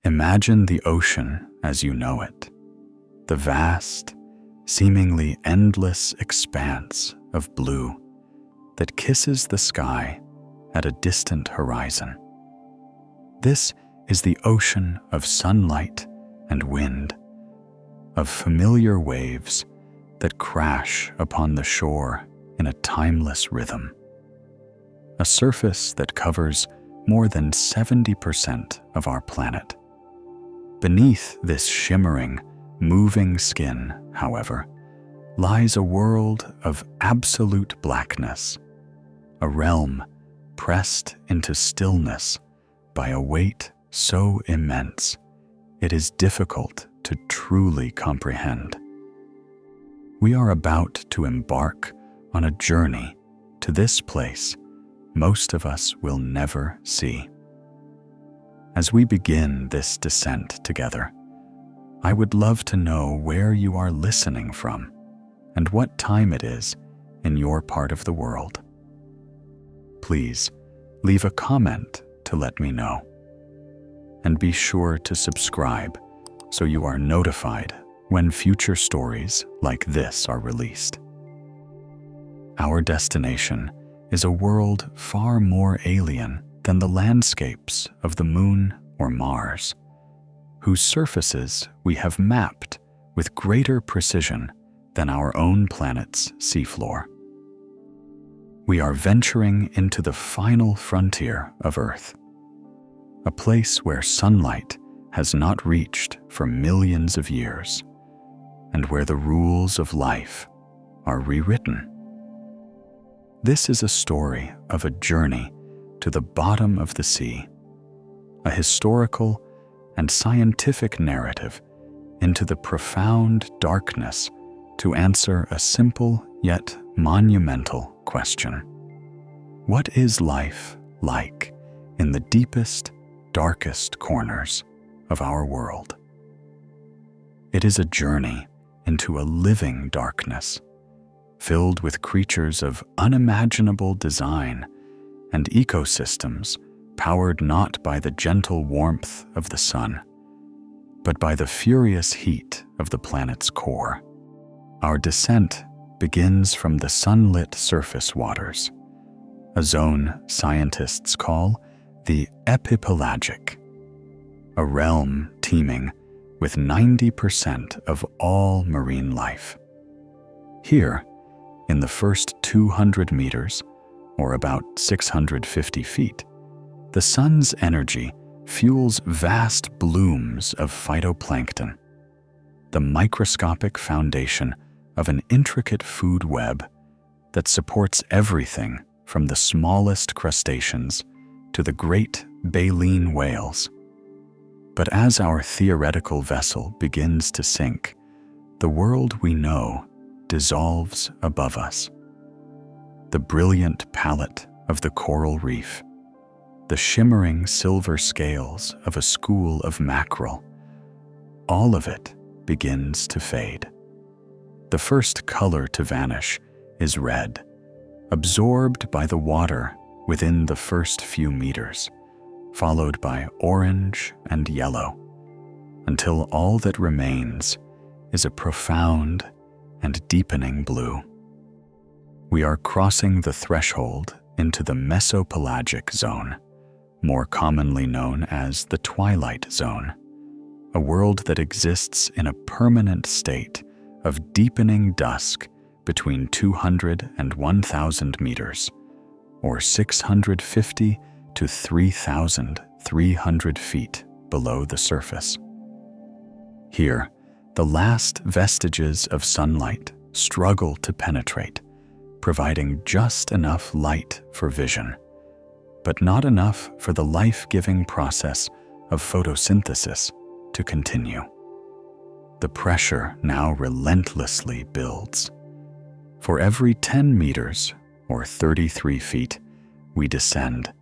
Imagine the ocean as you know it, the vast, seemingly endless expanse of blue that kisses the sky at a distant horizon. This is the ocean of sunlight and wind, of familiar waves that crash upon the shore in a timeless rhythm. A surface that covers more than 70% of our planet. Beneath this shimmering, moving skin, however, lies a world of absolute blackness, a realm pressed into stillness by a weight so immense it is difficult to truly comprehend. We are about to embark on a journey to this place most of us will never see. As we begin this descent together, I would love to know where you are listening from and what time it is in your part of the world. Please leave a comment to let me know. And be sure to subscribe so you are notified when future stories like this are released. Our destination is a world far more alien than the landscapes of the Moon or Mars, whose surfaces we have mapped with greater precision than our own planet's seafloor. We are venturing into the final frontier of Earth, a place where sunlight has not reached for millions of years, and where the rules of life are rewritten. This is a story of a journey to the bottom of the sea, a historical and scientific narrative into the profound darkness to answer a simple yet monumental question. What is life like in the deepest, darkest corners of our world? It is a journey into a living darkness, filled with creatures of unimaginable design and ecosystems powered not by the gentle warmth of the sun, but by the furious heat of the planet's core. Our descent begins from the sunlit surface waters, a zone scientists call the epipelagic, a realm teeming with 90% of all marine life. Here, in the first 200 meters, or about 650 feet, the sun's energy fuels vast blooms of phytoplankton, the microscopic foundation of an intricate food web that supports everything from the smallest crustaceans to the great baleen whales. But as our theoretical vessel begins to sink, the world we know dissolves above us. The brilliant palette of the coral reef, the shimmering silver scales of a school of mackerel, all of it begins to fade. The first color to vanish is red, absorbed by the water within the first few meters, followed by orange and yellow, until all that remains is a profound and deepening blue. We are crossing the threshold into the mesopelagic zone, more commonly known as the twilight zone, a world that exists in a permanent state of deepening dusk between 200 and 1,000 meters, or 650 to 3,300 feet below the surface. Here, the last vestiges of sunlight struggle to penetrate, providing just enough light for vision, but not enough for the life-giving process of photosynthesis to continue. The pressure now relentlessly builds. For every 10 meters, or 33 feet, we descend,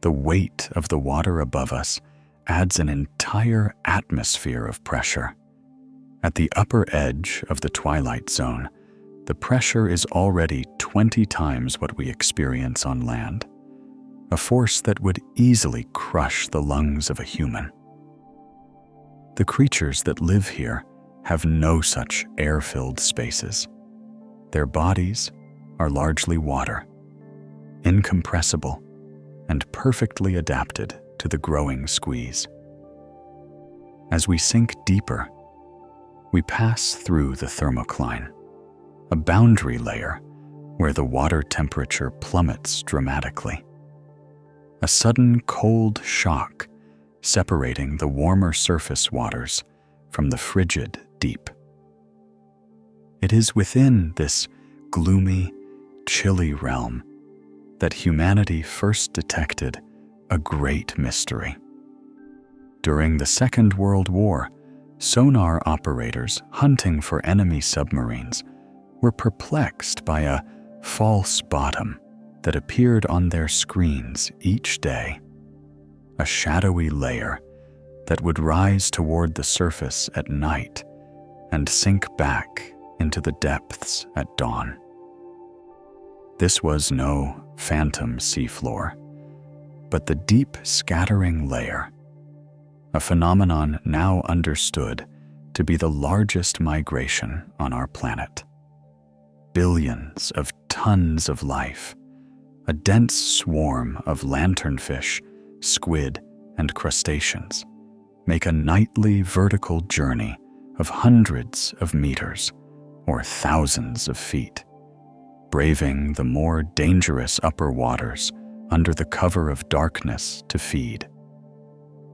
the weight of the water above us adds an entire atmosphere of pressure. At the upper edge of the twilight zone, the pressure is already 20 times what we experience on land, a force that would easily crush the lungs of a human. The creatures that live here have no such air-filled spaces. Their bodies are largely water, incompressible and perfectly adapted to the growing squeeze. As we sink deeper, we pass through the thermocline, a boundary layer where the water temperature plummets dramatically. A sudden cold shock separating the warmer surface waters from the frigid deep. It is within this gloomy, chilly realm that humanity first detected a great mystery. During the Second World War, sonar operators hunting for enemy submarines were perplexed by a false bottom that appeared on their screens each day, a shadowy layer that would rise toward the surface at night and sink back into the depths at dawn. This was no phantom seafloor, but the deep scattering layer, a phenomenon now understood to be the largest migration on our planet. Billions of tons of life, a dense swarm of lanternfish, squid, and crustaceans, make a nightly vertical journey of hundreds of meters or thousands of feet, braving the more dangerous upper waters under the cover of darkness to feed,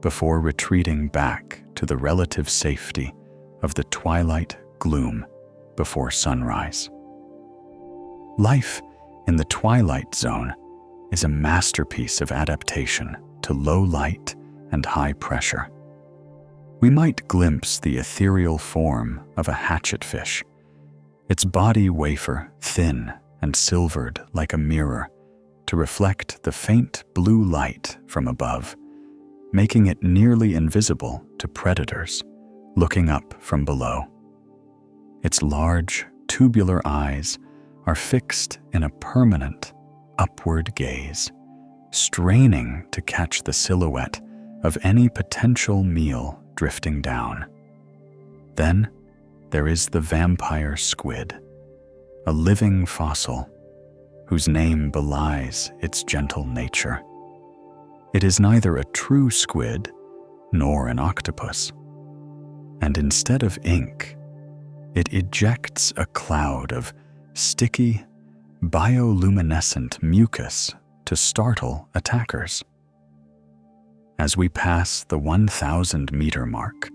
before retreating back to the relative safety of the twilight gloom before sunrise. Life in the twilight zone is a masterpiece of adaptation to low light and high pressure. We might glimpse the ethereal form of a hatchetfish, its body wafer thin and silvered like a mirror to reflect the faint blue light from above, making it nearly invisible to predators looking up from below. Its large, tubular eyes are fixed in a permanent, upward gaze, straining to catch the silhouette of any potential meal drifting down. Then there is the vampire squid, a living fossil whose name belies its gentle nature. It is neither a true squid nor an octopus, and instead of ink, it ejects a cloud of sticky, bioluminescent mucus to startle attackers. As we pass the 1,000-meter mark,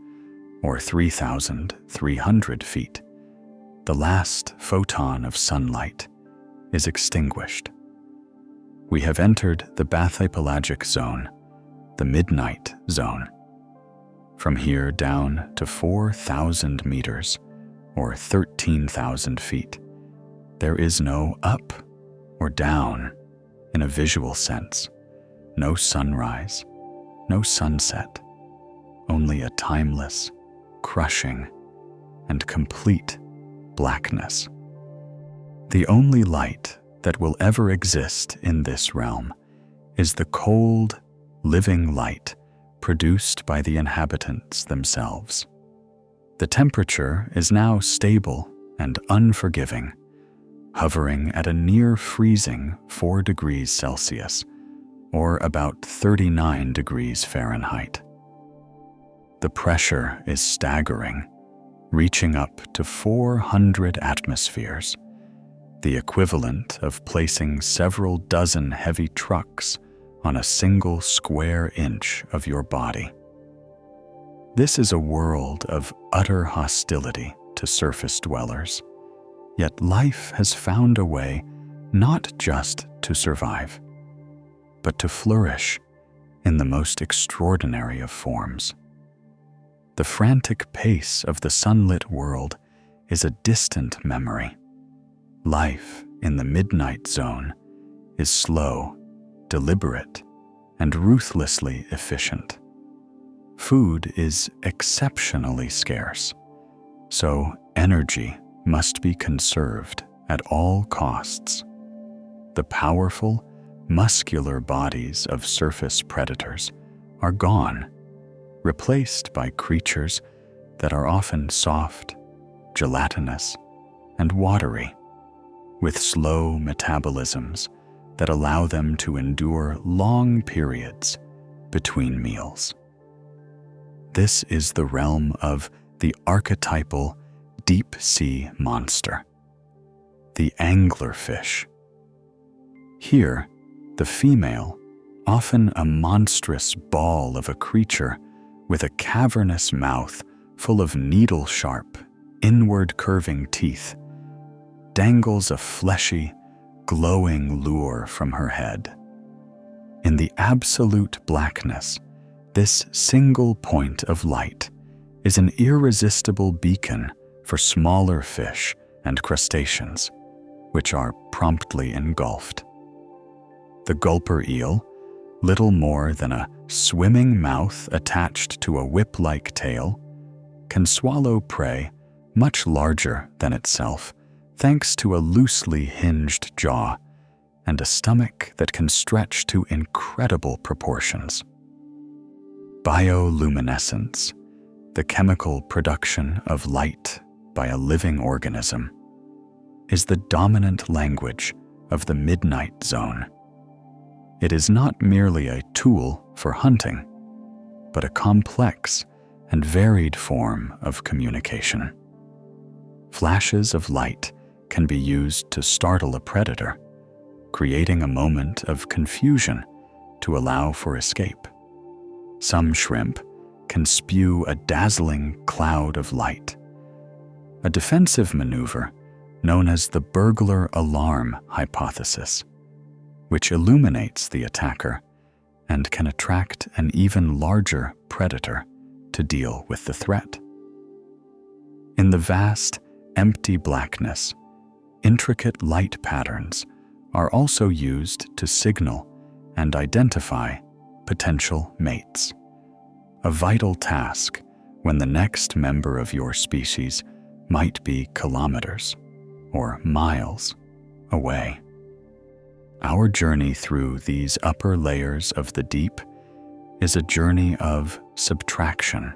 or 3,300 feet, the last photon of sunlight is extinguished. We have entered the bathypelagic zone, the midnight zone. From here down to 4,000 meters, or 13,000 feet, there is no up or down in a visual sense, no sunrise, no sunset, only a timeless, crushing, and complete blackness. The only light that will ever exist in this realm is the cold, living light produced by the inhabitants themselves. The temperature is now stable and unforgiving, hovering at a near freezing 4 degrees Celsius, or about 39 degrees Fahrenheit. The pressure is staggering, reaching up to 400 atmospheres, the equivalent of placing several dozen heavy trucks on a single square inch of your body. This is a world of utter hostility to surface dwellers, yet life has found a way not just to survive, but to flourish in the most extraordinary of forms. The frantic pace of the sunlit world is a distant memory. Life in the midnight zone is slow, deliberate, and ruthlessly efficient. Food is exceptionally scarce, so energy must be conserved at all costs. The powerful, muscular bodies of surface predators are gone, replaced by creatures that are often soft, gelatinous, and watery, with slow metabolisms that allow them to endure long periods between meals. This is the realm of the archetypal deep-sea monster, the anglerfish. Here, the female, often a monstrous ball of a creature with a cavernous mouth full of needle-sharp, inward-curving teeth, dangles a fleshy, glowing lure from her head. In the absolute blackness, this single point of light is an irresistible beacon for smaller fish and crustaceans, which are promptly engulfed. The gulper eel, little more than a swimming mouth attached to a whip-like tail, can swallow prey much larger than itself, thanks to a loosely hinged jaw and a stomach that can stretch to incredible proportions. Bioluminescence, the chemical production of light by a living organism, is the dominant language of the midnight zone. It is not merely a tool for hunting, but a complex and varied form of communication. Flashes of light can be used to startle a predator, creating a moment of confusion to allow for escape. Some shrimp can spew a dazzling cloud of light, a defensive maneuver known as the burglar alarm hypothesis, which illuminates the attacker and can attract an even larger predator to deal with the threat. In the vast, empty blackness, intricate light patterns are also used to signal and identify potential mates, a vital task when the next member of your species might be kilometers or miles away. Our journey through these upper layers of the deep is a journey of subtraction,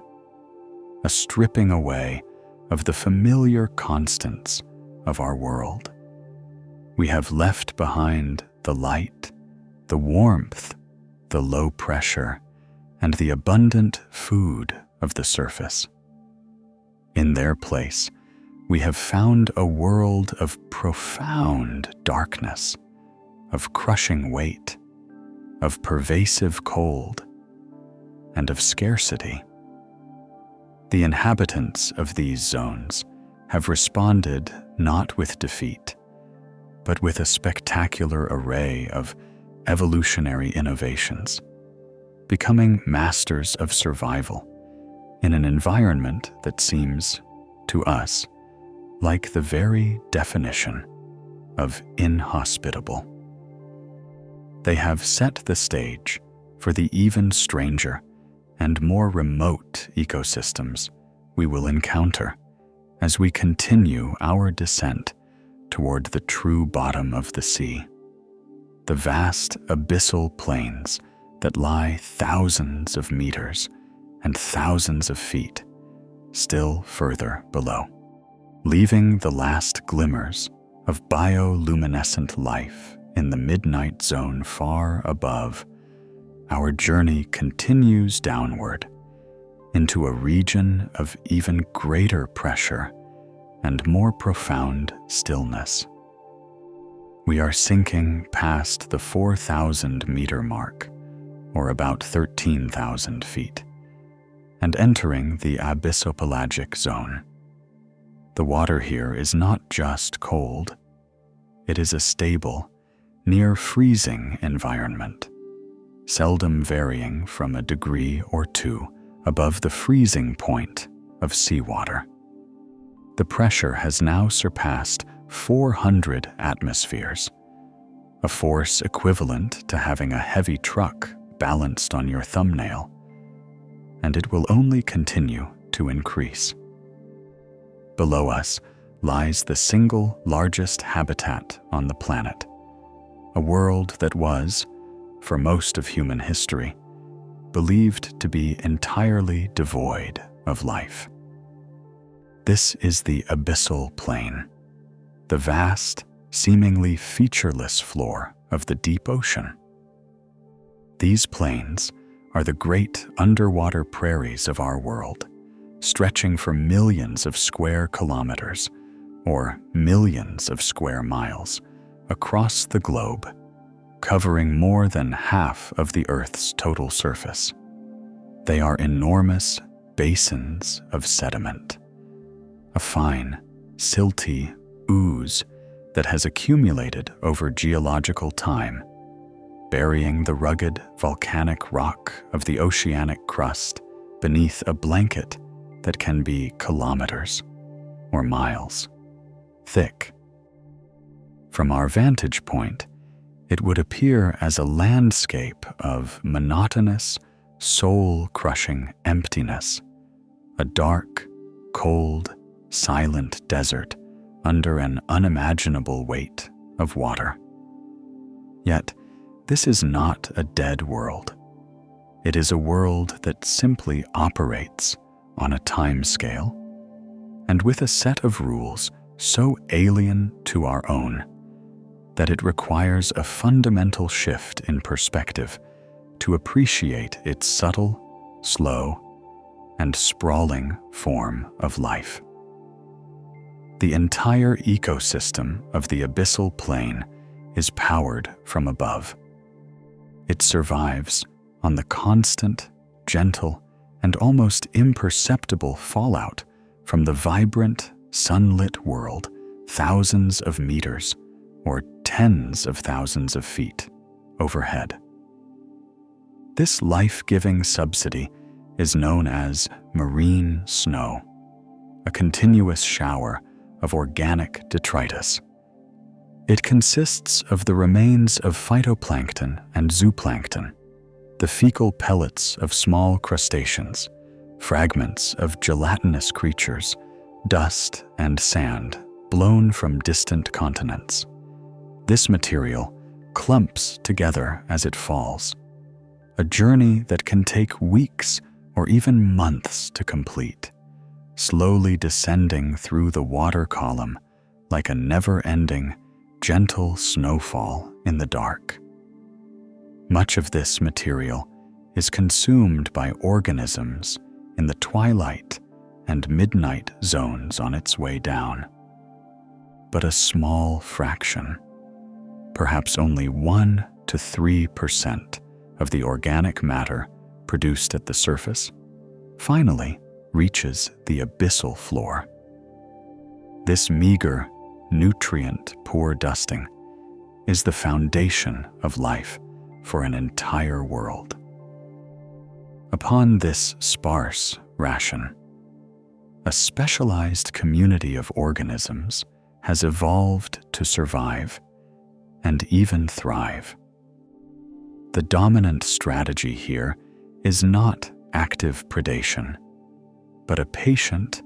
a stripping away of the familiar constants of our world. We have left behind the light, the warmth, the low pressure, and the abundant food of the surface. In their place, we have found a world of profound darkness, of crushing weight, of pervasive cold, and of scarcity. The inhabitants of these zones have responded not with defeat, but with a spectacular array of evolutionary innovations, becoming masters of survival in an environment that seems, to us, like the very definition of inhospitable. They have set the stage for the even stranger and more remote ecosystems we will encounter as we continue our descent toward the true bottom of the sea, the vast abyssal plains that lie thousands of meters and thousands of feet still further below, leaving the last glimmers of bioluminescent life in the midnight zone far above. Our journey continues downward into a region of even greater pressure and more profound stillness. We are sinking past the 4,000-meter mark, or about 13,000 feet, and entering the abyssopelagic zone. The water here is not just cold. It is a stable, near-freezing environment, seldom varying from a degree or two above the freezing point of seawater. The pressure has now surpassed 400 atmospheres, a force equivalent to having a heavy truck balanced on your thumbnail, and it will only continue to increase. Below us lies the single largest habitat on the planet, a world that was, for most of human history, believed to be entirely devoid of life. This is the abyssal plain, the vast, seemingly featureless floor of the deep ocean. These plains are the great underwater prairies of our world, stretching for millions of square kilometers, or millions of square miles, across the globe, covering more than half of the Earth's total surface. They are enormous basins of sediment, a fine, silty ooze that has accumulated over geological time, burying the rugged volcanic rock of the oceanic crust beneath a blanket that can be kilometers or miles thick. From our vantage point, it would appear as a landscape of monotonous, soul-crushing emptiness, a dark, cold, silent desert under an unimaginable weight of water. Yet, this is not a dead world. It is a world that simply operates on a time scale, and with a set of rules so alien to our own that it requires a fundamental shift in perspective to appreciate its subtle, slow, and sprawling form of life. The entire ecosystem of the abyssal plain is powered from above. It survives on the constant, gentle, and almost imperceptible fallout from the vibrant, sunlit world thousands of meters or tens of thousands of feet overhead. This life-giving subsidy is known as marine snow, a continuous shower of organic detritus. It consists of the remains of phytoplankton and zooplankton, the fecal pellets of small crustaceans, fragments of gelatinous creatures, dust and sand blown from distant continents. This material clumps together as it falls, a journey that can take weeks or even months to complete, slowly descending through the water column like a never-ending, gentle snowfall in the dark. Much of this material is consumed by organisms in the twilight and midnight zones on its way down. But a small fraction, perhaps only 1 to 3% of the organic matter produced at the surface, finally reaches the abyssal floor. This meager, nutrient-poor dusting is the foundation of life for an entire world. Upon this sparse ration, a specialized community of organisms has evolved to survive and even thrive. The dominant strategy here is not active predation, but a patient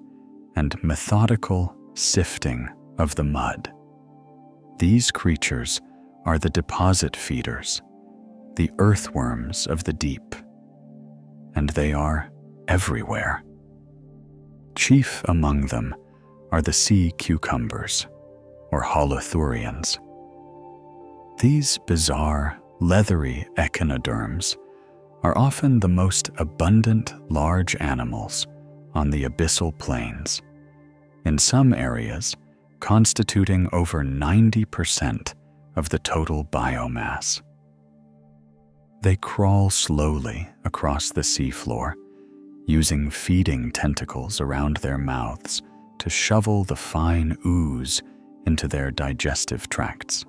and methodical sifting of the mud. These creatures are the deposit feeders, the earthworms of the deep, and they are everywhere. Chief among them are the sea cucumbers, or holothurians. These bizarre, leathery echinoderms are often the most abundant large animals on the abyssal plains, in some areas constituting over 90% of the total biomass. They crawl slowly across the seafloor, using feeding tentacles around their mouths to shovel the fine ooze into their digestive tracts.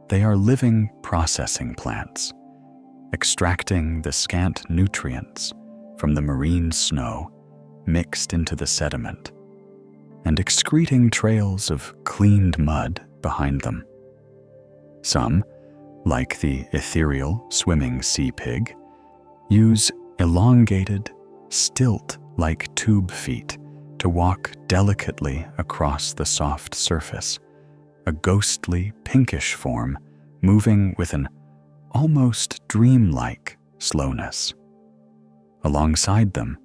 They are living processing plants, extracting the scant nutrients from the marine snow mixed into the sediment, and excreting trails of cleaned mud behind them. Some, like the ethereal swimming sea pig, use elongated, stilt-like tube feet to walk delicately across the soft surface, a ghostly pinkish form moving with an almost dreamlike slowness. Alongside them,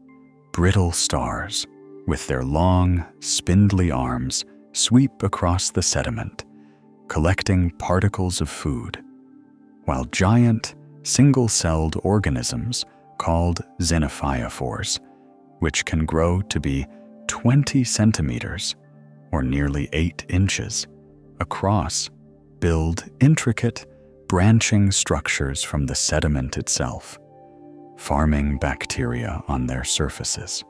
brittle stars, with their long, spindly arms, sweep across the sediment, collecting particles of food, while giant, single-celled organisms called xenophyophores, which can grow to be 20 centimeters, or nearly 8 inches, across, build intricate, branching structures from the sediment itself, farming bacteria on their surfaces.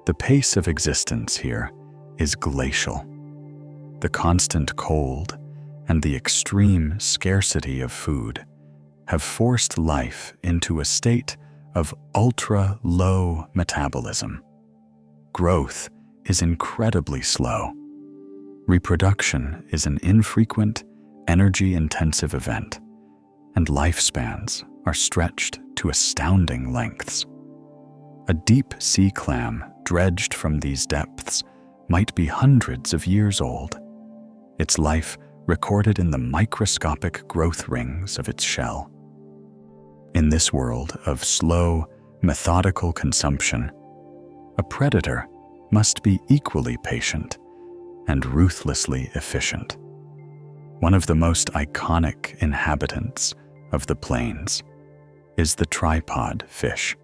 The pace of existence here is glacial. The constant cold and the extreme scarcity of food have forced life into a state of ultra-low metabolism. Growth is incredibly slow. Reproduction is an infrequent, energy-intensive event, and lifespans are stretched to astounding lengths. A deep sea clam dredged from these depths might be hundreds of years old, its life recorded in the microscopic growth rings of its shell. In this world of slow, methodical consumption, a predator must be equally patient and ruthlessly efficient. One of the most iconic inhabitants of the plains is the tripod fish.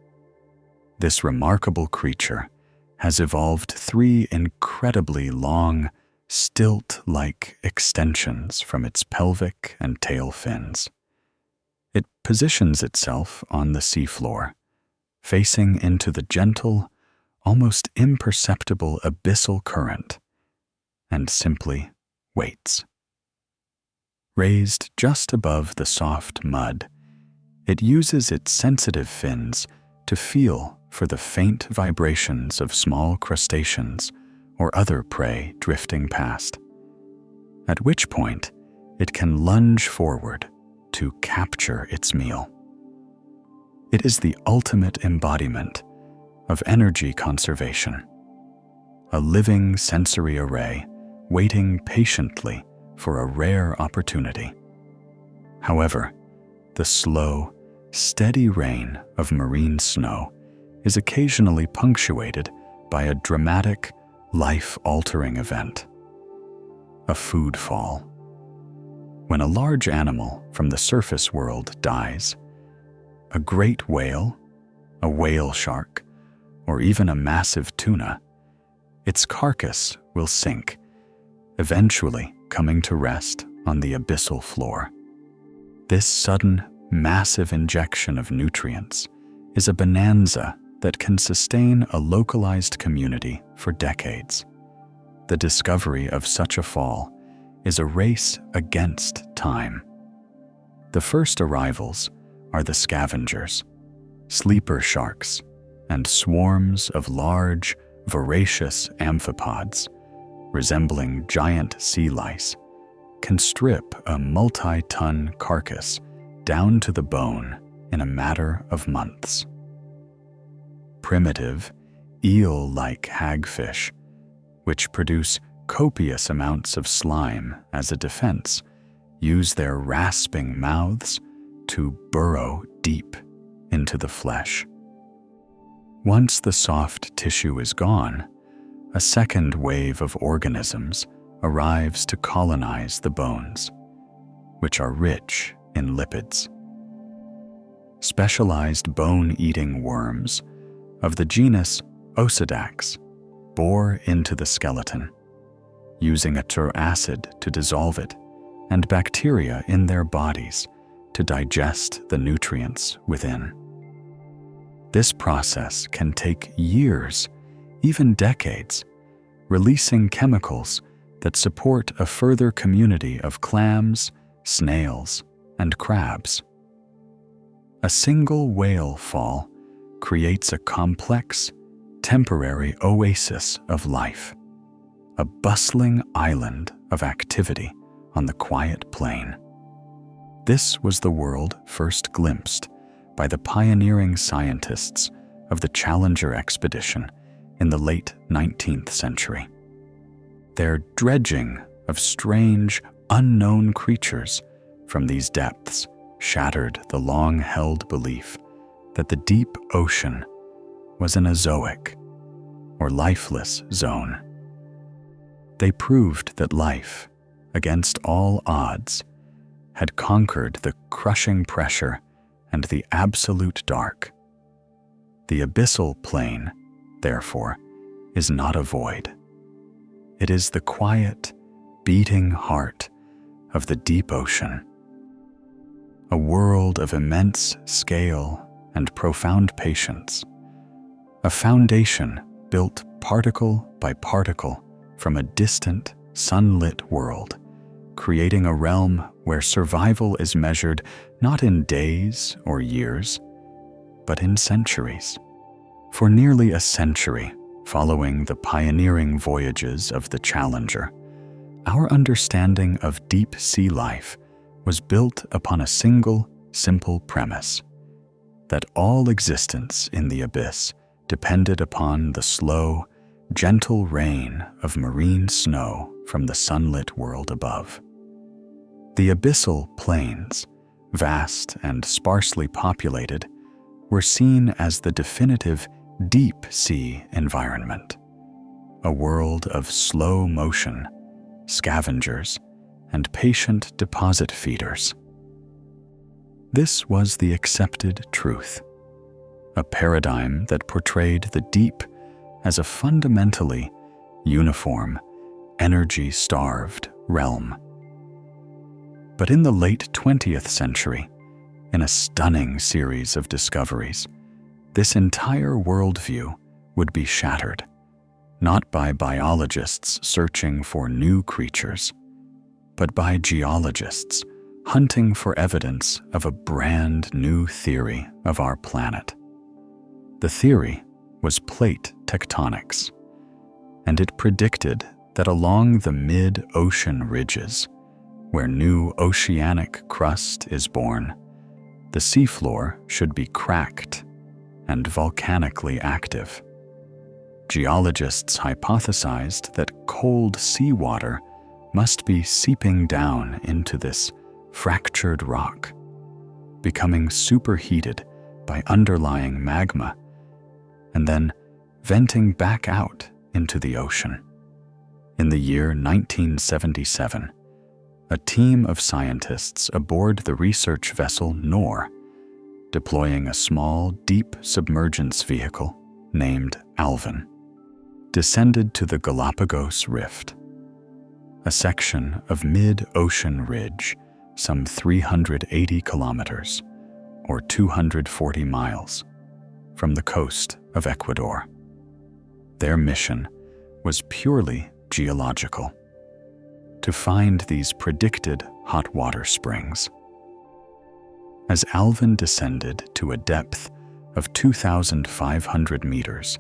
This remarkable creature has evolved 3 incredibly long, stilt-like extensions from its pelvic and tail fins. It positions itself on the seafloor, facing into the gentle, almost imperceptible abyssal current, and simply waits. Raised just above the soft mud, it uses its sensitive fins to feel for the faint vibrations of small crustaceans or other prey drifting past, at which point it can lunge forward to capture its meal. It is the ultimate embodiment of energy conservation, a living sensory array waiting patiently for a rare opportunity. However, the slow, steady rain of marine snow is occasionally punctuated by a dramatic, life-altering event: a food fall. When a large animal from the surface world dies, a great whale, a whale shark, or even a massive tuna, its carcass will sink, eventually coming to rest on the abyssal floor. This sudden, massive injection of nutrients is a bonanza that can sustain a localized community for decades. The discovery of such a fall is a race against time. The first arrivals are the scavengers, sleeper sharks, and swarms of large, voracious amphipods, resembling giant sea lice, can strip a multi-ton carcass down to the bone in a matter of months. Primitive, eel-like hagfish, which produce copious amounts of slime as a defense, use their rasping mouths to burrow deep into the flesh. Once the soft tissue is gone, a second wave of organisms arrives to colonize the bones, which are rich in lipids. Specialized bone-eating worms of the genus Osedax bore into the skeleton, using a acid to dissolve it and bacteria in their bodies to digest the nutrients within. This process can take years, even decades, releasing chemicals that support a further community of clams, snails, and crabs. A single whale fall creates a complex, temporary oasis of life, a bustling island of activity on the quiet plain. This was the world first glimpsed by the pioneering scientists of the Challenger expedition in the late 19th century. Their dredging of strange, unknown creatures from these depths shattered the long-held belief that the deep ocean was an azoic, or lifeless zone. They proved that life, against all odds, had conquered the crushing pressure and the absolute dark. The abyssal plain, therefore, is not a void. It is the quiet, beating heart of the deep ocean, a world of immense scale and profound patience, a foundation built particle by particle from a distant, sunlit world, creating a realm where survival is measured not in days or years, but in centuries. For nearly a century, following the pioneering voyages of the Challenger, our understanding of deep sea life was built upon a single, simple premise: that all existence in the abyss depended upon the slow, gentle rain of marine snow from the sunlit world above. The abyssal plains, vast and sparsely populated, were seen as the definitive deep sea environment, a world of slow motion, scavengers, and patient deposit feeders. This was the accepted truth, a paradigm that portrayed the deep as a fundamentally uniform, energy-starved realm. But in the late 20th century, in a stunning series of discoveries, this entire worldview would be shattered, not by biologists searching for new creatures, but by geologists hunting for evidence of a brand new theory of our planet. The theory was plate tectonics, and it predicted that along the mid-ocean ridges, where new oceanic crust is born, the seafloor should be cracked and volcanically active. Geologists hypothesized that cold seawater must be seeping down into this fractured rock, becoming superheated by underlying magma, and then venting back out into the ocean. In the year 1977, a team of scientists aboard the research vessel Nor, deploying a small, deep submergence vehicle named Alvin, descended to the Galapagos Rift, a section of mid-ocean ridge some 380 kilometers, or 240 miles, from the coast of Ecuador. Their mission was purely geological: to find these predicted hot water springs. As Alvin descended to a depth of 2,500 meters,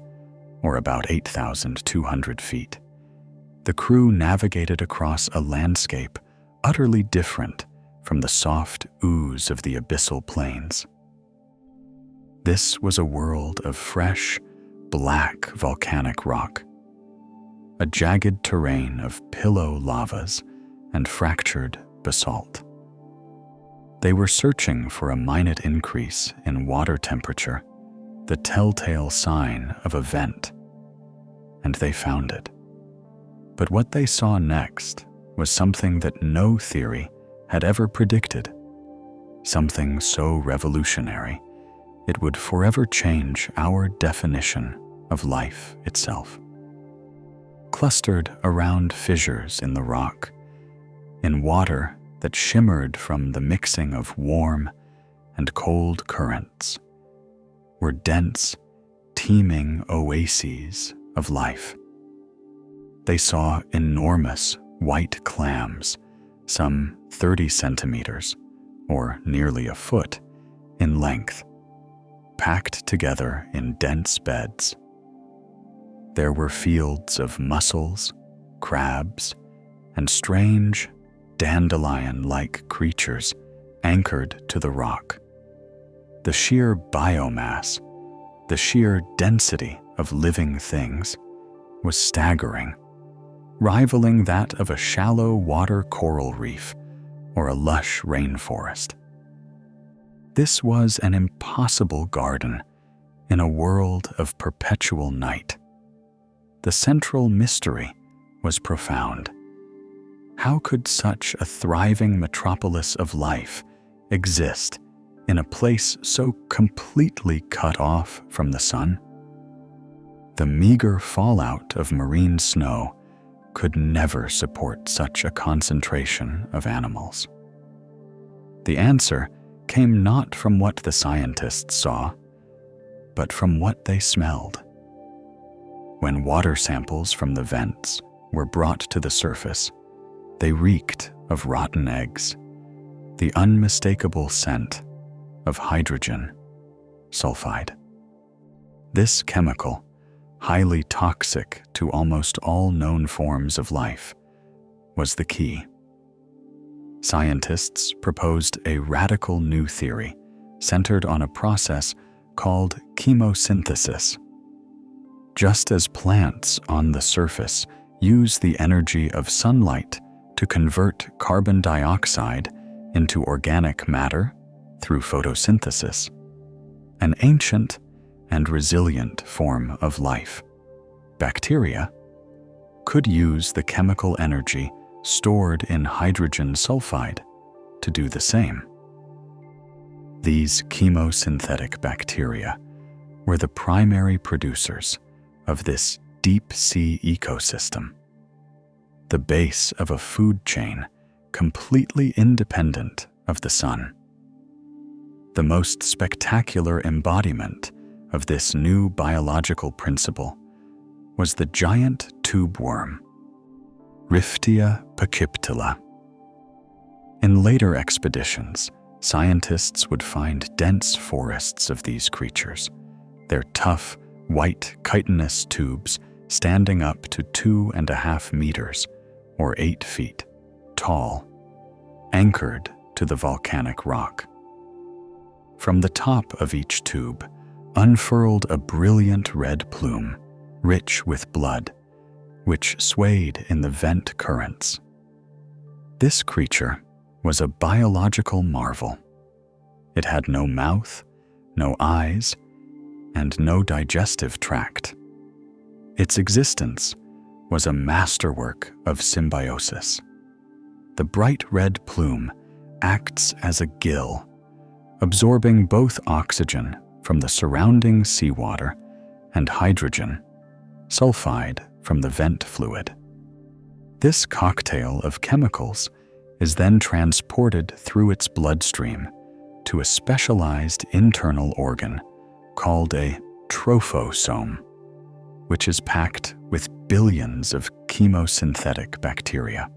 or about 8,200 feet, the crew navigated across a landscape utterly different from the soft ooze of the abyssal plains. This was a world of fresh, black volcanic rock, a jagged terrain of pillow lavas and fractured basalt. They were searching for a minute increase in water temperature, the telltale sign of a vent, and they found it. But what they saw next was something that no theory had ever predicted, something so revolutionary it would forever change our definition of life itself. Clustered around fissures in the rock, in water that shimmered from the mixing of warm and cold currents, were dense, teeming oases of life. They saw enormous white clams, some 30 centimeters, or nearly a foot, in length, packed together in dense beds. There were fields of mussels, crabs, and strange, dandelion-like creatures anchored to the rock. The sheer biomass, the sheer density of living things, was staggering, rivaling that of a shallow water coral reef or a lush rainforest. This was an impossible garden in a world of perpetual night. The central mystery was profound. How could such a thriving metropolis of life exist in a place so completely cut off from the sun? The meager fallout of marine snow could never support such a concentration of animals. The answer came not from what the scientists saw, but from what they smelled. When water samples from the vents were brought to the surface, they reeked of rotten eggs, the unmistakable scent of hydrogen sulfide. This chemical, highly toxic to almost all known forms of life, was the key. Scientists proposed a radical new theory centered on a process called chemosynthesis. Just as plants on the surface use the energy of sunlight to convert carbon dioxide into organic matter through photosynthesis, an ancient and resilient form of life, bacteria, could use the chemical energy stored in hydrogen sulfide to do the same. These chemosynthetic bacteria were the primary producers of this deep-sea ecosystem, the base of a food chain completely independent of the sun. The most spectacular embodiment of this new biological principle was the giant tube worm, Riftia pachyptila. In later expeditions, scientists would find dense forests of these creatures, their tough, white chitinous tubes standing up to 2.5 meters, or 8 feet, tall, anchored to the volcanic rock. From the top of each tube unfurled a brilliant red plume, rich with blood, which swayed in the vent currents. This creature was a biological marvel. It had no mouth, no eyes, and no digestive tract. Its existence was a masterwork of symbiosis. The bright red plume acts as a gill, absorbing both oxygen from the surrounding seawater and hydrogen, sulfide from the vent fluid. This cocktail of chemicals is then transported through its bloodstream to a specialized internal organ called a trophosome, which is packed with billions of chemosynthetic bacteria.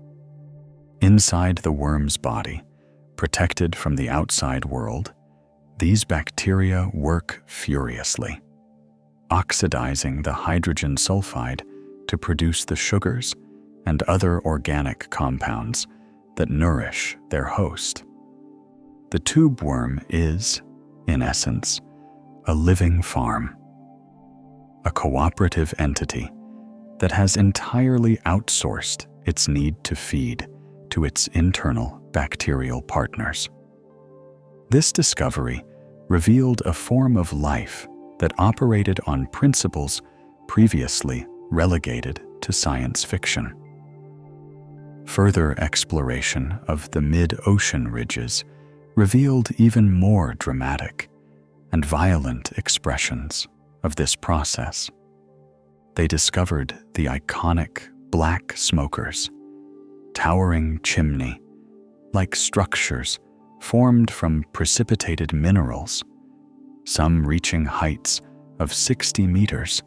Inside the worm's body, protected from the outside world, these bacteria work furiously, oxidizing the hydrogen sulfide to produce the sugars and other organic compounds that nourish their host. The tube worm is, in essence, a living farm, a cooperative entity that has entirely outsourced its need to feed to its internal bacterial partners. This discovery revealed a form of life that operated on principles previously relegated to science fiction. Further exploration of the mid-ocean ridges revealed even more dramatic and violent expressions of this process. They discovered the iconic black smokers, towering chimney-like structures formed from precipitated minerals, some reaching heights of 60 meters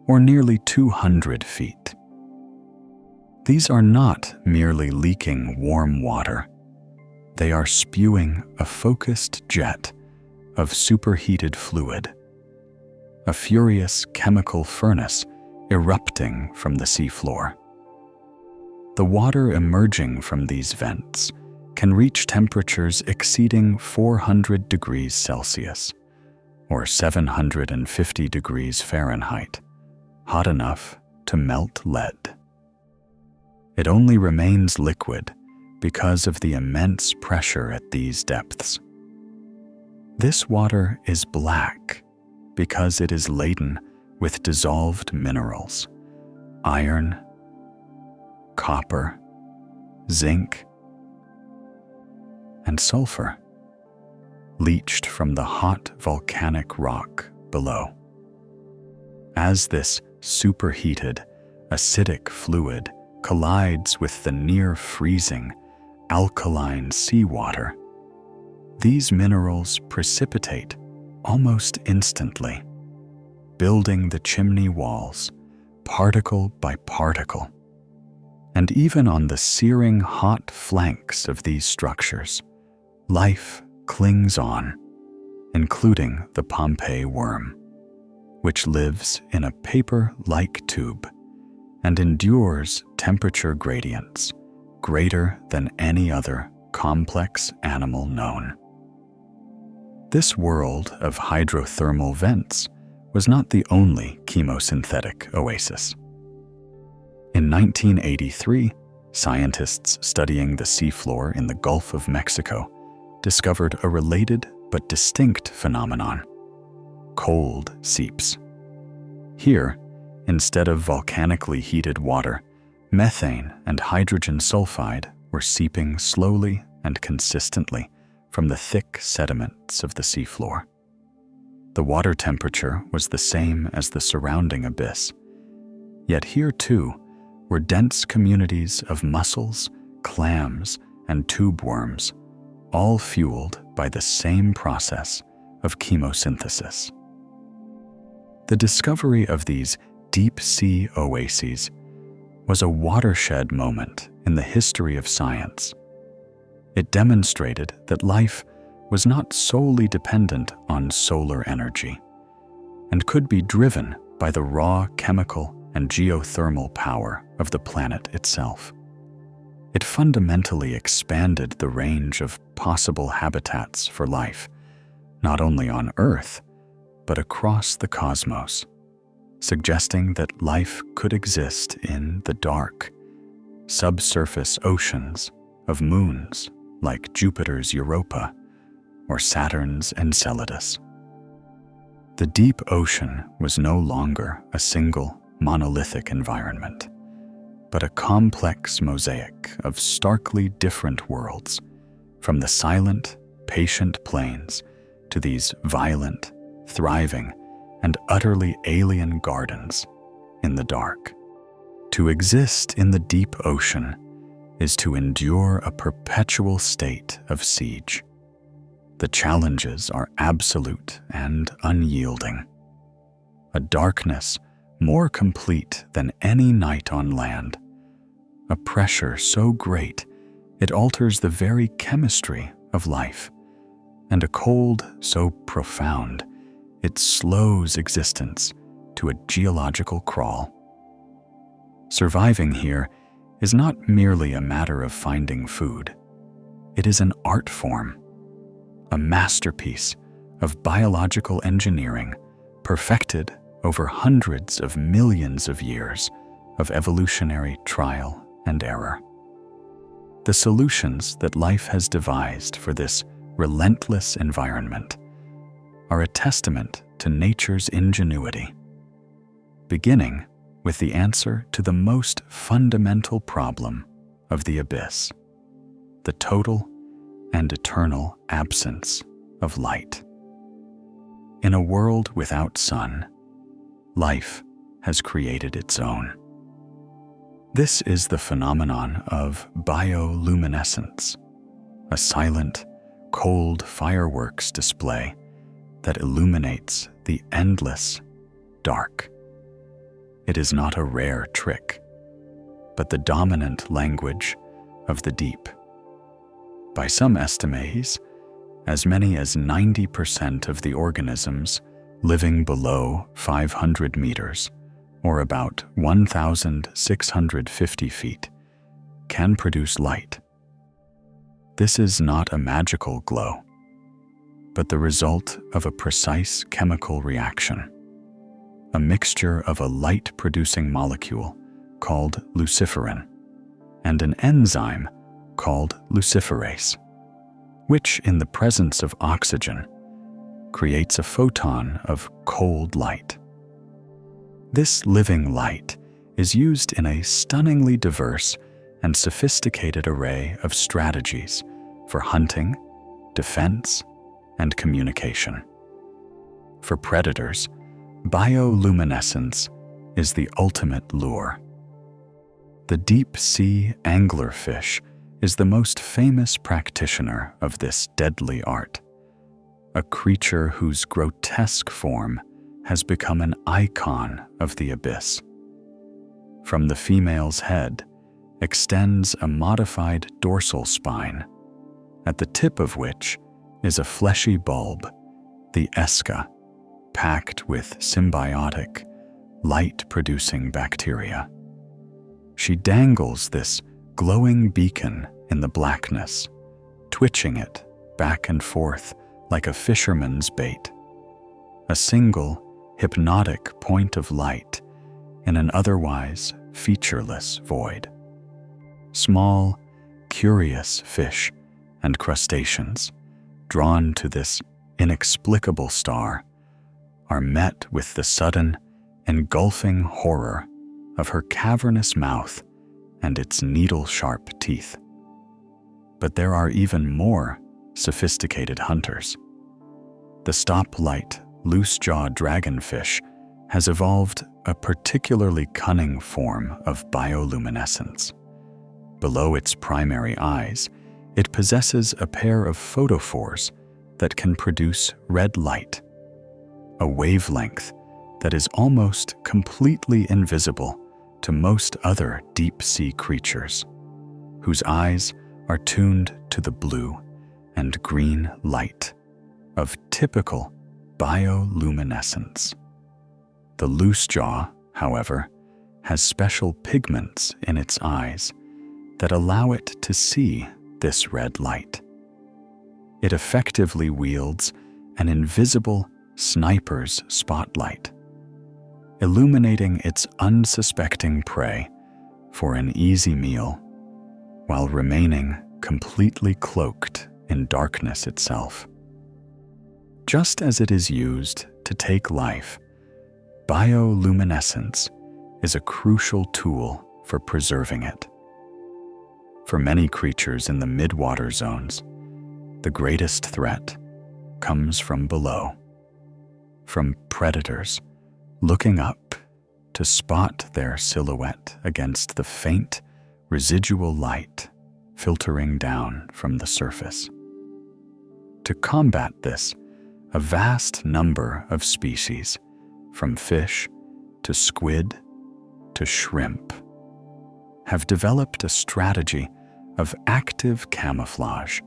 or nearly 200 feet. These are not merely leaking warm water. They are spewing a focused jet of superheated fluid, a furious chemical furnace erupting from the seafloor. The water emerging from these vents can reach temperatures exceeding 400 degrees Celsius, or 750 degrees Fahrenheit, hot enough to melt lead. It only remains liquid because of the immense pressure at these depths. This water is black because it is laden with dissolved minerals, iron, copper, zinc, and sulfur, leached from the hot volcanic rock below. As this superheated, acidic fluid collides with the near-freezing, alkaline seawater, these minerals precipitate almost instantly, building the chimney walls, particle by particle. And even on the searing hot flanks of these structures, life clings on, including the Pompeii worm, which lives in a paper-like tube and endures temperature gradients greater than any other complex animal known. This world of hydrothermal vents was not the only chemosynthetic oasis. In 1983, scientists studying the seafloor in the Gulf of Mexico discovered a related but distinct phenomenon: cold seeps. Here, instead of volcanically heated water, methane and hydrogen sulfide were seeping slowly and consistently from the thick sediments of the seafloor. The water temperature was the same as the surrounding abyss, yet here too were dense communities of mussels, clams, and tube worms, all fueled by the same process of chemosynthesis. The discovery of these deep-sea oases was a watershed moment in the history of science. It demonstrated that life was not solely dependent on solar energy and could be driven by the raw chemical and geothermal power of the planet itself. It fundamentally expanded the range of possible habitats for life, not only on Earth, but across the cosmos, suggesting that life could exist in the dark, subsurface oceans of moons like Jupiter's Europa or Saturn's Enceladus. The deep ocean was no longer a single monolithic environment, but a complex mosaic of starkly different worlds, from the silent, patient plains to these violent, thriving, and utterly alien gardens in the dark. To exist in the deep ocean is to endure a perpetual state of siege. The challenges are absolute and unyielding. A darkness more complete than any night on land, a pressure so great it alters the very chemistry of life, and a cold so profound it slows existence to a geological crawl. Surviving here is not merely a matter of finding food. It is an art form, a masterpiece of biological engineering perfected over hundreds of millions of years of evolutionary trial and error. The solutions that life has devised for this relentless environment are a testament to nature's ingenuity, beginning with the answer to the most fundamental problem of the abyss: the total and eternal absence of light. In a world without sun, life has created its own. This is the phenomenon of bioluminescence, a silent, cold fireworks display that illuminates the endless dark. It is not a rare trick, but the dominant language of the deep. By some estimates, as many as 90% of the organisms living below 500 meters, or about 1,650 feet, can produce light. This is not a magical glow, but the result of a precise chemical reaction, a mixture of a light-producing molecule called luciferin and an enzyme called luciferase, which in the presence of oxygen creates a photon of cold light. This living light is used in a stunningly diverse and sophisticated array of strategies for hunting, defense, and communication. For predators, bioluminescence is the ultimate lure. The deep-sea anglerfish is the most famous practitioner of this deadly art, a creature whose grotesque form has become an icon of the abyss. From the female's head extends a modified dorsal spine, at the tip of which is a fleshy bulb, the esca, packed with symbiotic, light-producing bacteria. She dangles this glowing beacon in the blackness, twitching it back and forth like a fisherman's bait, a single, hypnotic point of light in an otherwise featureless void. Small, curious fish and crustaceans, drawn to this inexplicable star, are met with the sudden, engulfing horror of her cavernous mouth and its needle-sharp teeth. But there are even more sophisticated hunters. The stoplight loose-jaw dragonfish has evolved a particularly cunning form of bioluminescence. Below its primary eyes, it possesses a pair of photophores that can produce red light, a wavelength that is almost completely invisible to most other deep-sea creatures, whose eyes are tuned to the blue and green light of typical bioluminescence. The loosejaw, however, has special pigments in its eyes that allow it to see this red light. It effectively wields an invisible sniper's spotlight, illuminating its unsuspecting prey for an easy meal, while remaining completely cloaked in darkness itself. Just as it is used to take life, bioluminescence is a crucial tool for preserving it. For many creatures in the midwater zones, the greatest threat comes from below, from predators looking up to spot their silhouette against the faint, residual light filtering down from the surface. To combat this, a vast number of species, from fish to squid to shrimp, have developed a strategy of active camouflage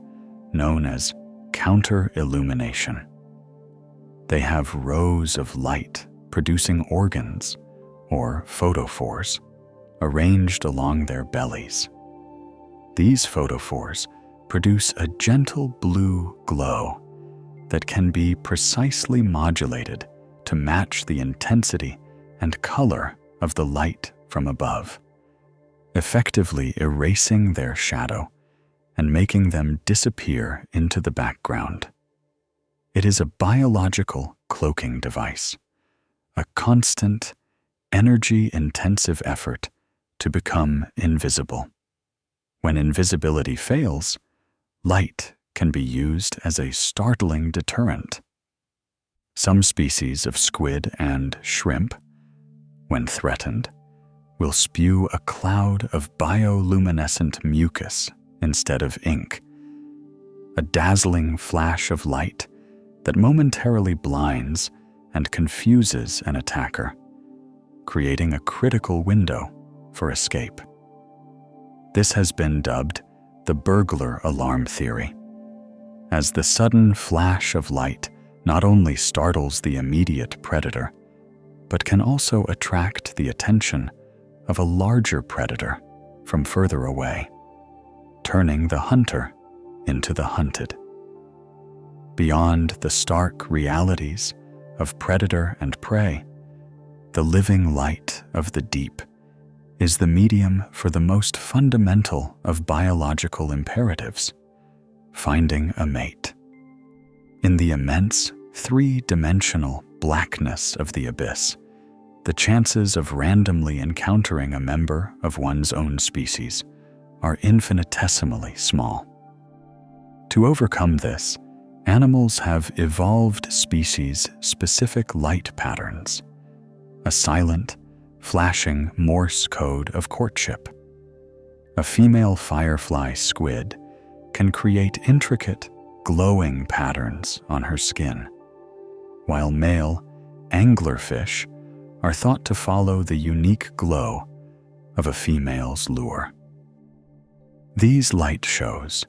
known as counter-illumination. They have rows of light-producing organs, or photophores, arranged along their bellies. These photophores produce a gentle blue glow that can be precisely modulated to match the intensity and color of the light from above, effectively erasing their shadow and making them disappear into the background. It is a biological cloaking device, a constant, energy-intensive effort to become invisible. When invisibility fails, light can be used as a startling deterrent. Some species of squid and shrimp, when threatened, will spew a cloud of bioluminescent mucus instead of ink, a dazzling flash of light that momentarily blinds and confuses an attacker, creating a critical window for escape. This has been dubbed the burglar alarm theory, as the sudden flash of light not only startles the immediate predator, but can also attract the attention of a larger predator from further away, turning the hunter into the hunted. Beyond the stark realities of predator and prey, the living light of the deep is the medium for the most fundamental of biological imperatives, finding a mate. In the immense, three-dimensional blackness of the abyss, the chances of randomly encountering a member of one's own species are infinitesimally small. To overcome this, animals have evolved species-specific light patterns, a silent, flashing Morse code of courtship. A female firefly squid can create intricate, glowing patterns on her skin, while male anglerfish are thought to follow the unique glow of a female's lure. These light shows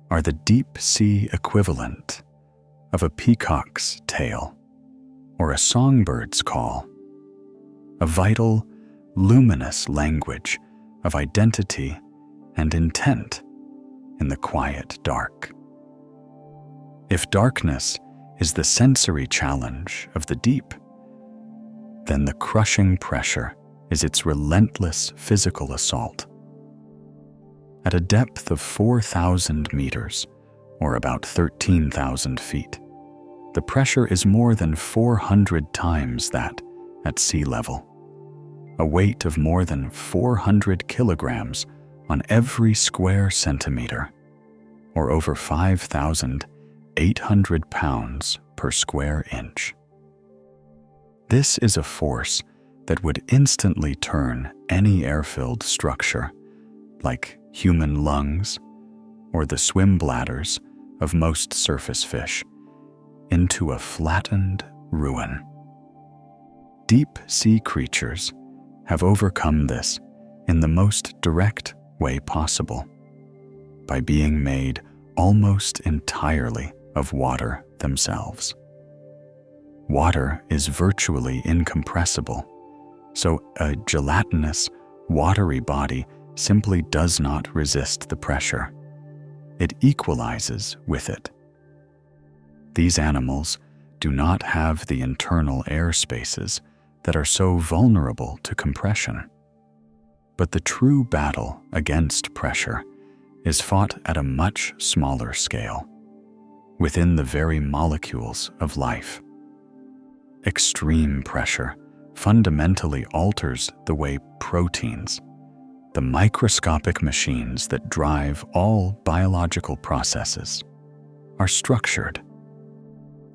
are the deep-sea equivalent of a peacock's tail or a songbird's call, a vital, luminous language of identity and intent in the quiet dark. If darkness is the sensory challenge of the deep, then the crushing pressure is its relentless physical assault. At a depth of 4,000 meters, or about 13,000 feet, the pressure is more than 400 times that at sea level. A weight of more than 400 kilograms on every square centimeter, or over 5,800 pounds per square inch. This is a force that would instantly turn any air-filled structure, like human lungs or the swim bladders of most surface fish, into a flattened ruin. Deep sea creatures have overcome this in the most direct way possible, by being made almost entirely of water themselves. Water is virtually incompressible, so a gelatinous, watery body simply does not resist the pressure. It equalizes with it. These animals do not have the internal air spaces that are so vulnerable to compression. But the true battle against pressure is fought at a much smaller scale, within the very molecules of life. Extreme pressure fundamentally alters the way proteins, the microscopic machines that drive all biological processes, are structured.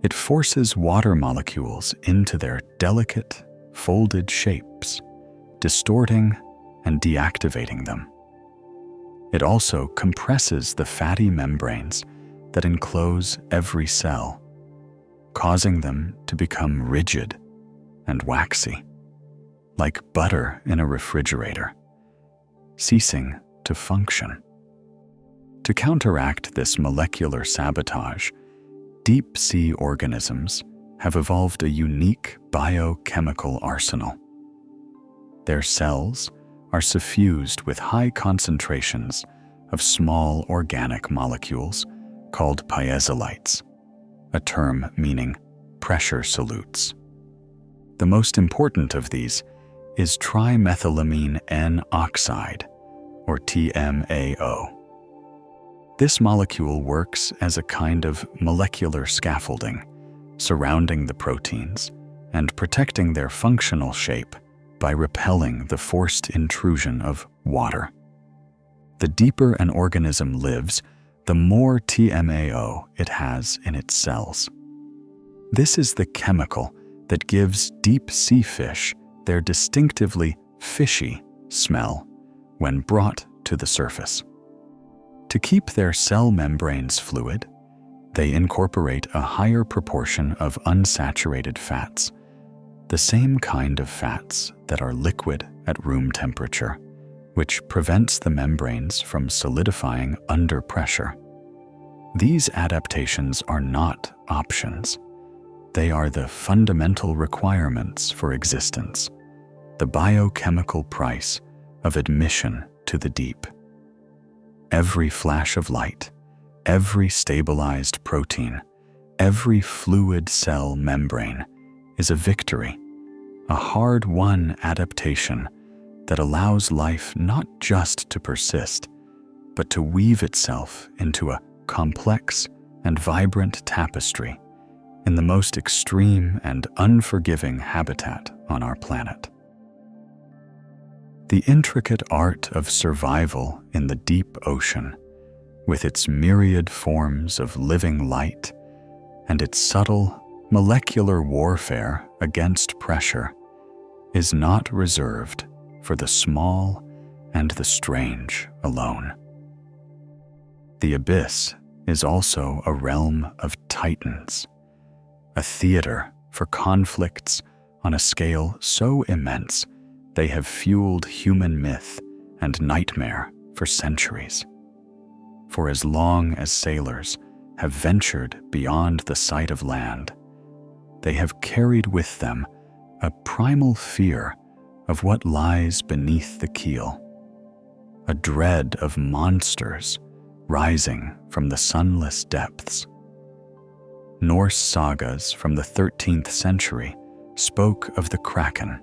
It forces water molecules into their delicate, folded shapes, distorting and deactivating them. It also compresses the fatty membranes that enclose every cell, causing them to become rigid and waxy, like butter in a refrigerator, ceasing to function. To counteract this molecular sabotage, deep-sea organisms have evolved a unique biochemical arsenal. Their cells are suffused with high concentrations of small organic molecules called piezolites, a term meaning pressure solutes. The most important of these is trimethylamine N-oxide, or TMAO. This molecule works as a kind of molecular scaffolding, surrounding the proteins and protecting their functional shape by repelling the forced intrusion of water. The deeper an organism lives, the more TMAO it has in its cells. This is the chemical that gives deep sea fish their distinctively fishy smell when brought to the surface. To keep their cell membranes fluid, they incorporate a higher proportion of unsaturated fats, the same kind of fats that are liquid at room temperature, which prevents the membranes from solidifying under pressure. These adaptations are not options. They are the fundamental requirements for existence, the biochemical price of admission to the deep. Every flash of light, every stabilized protein, every fluid cell membrane is a victory, a hard-won adaptation that allows life not just to persist, but to weave itself into a complex and vibrant tapestry in the most extreme and unforgiving habitat on our planet. The intricate art of survival in the deep ocean, with its myriad forms of living light and its subtle molecular warfare against pressure, is not reserved for the small and the strange alone. The abyss is also a realm of titans, a theater for conflicts on a scale so immense they have fueled human myth and nightmare for centuries. For as long as sailors have ventured beyond the sight of land, they have carried with them a primal fear of what lies beneath the keel, a dread of monsters rising from the sunless depths. Norse sagas from the 13th century spoke of the kraken,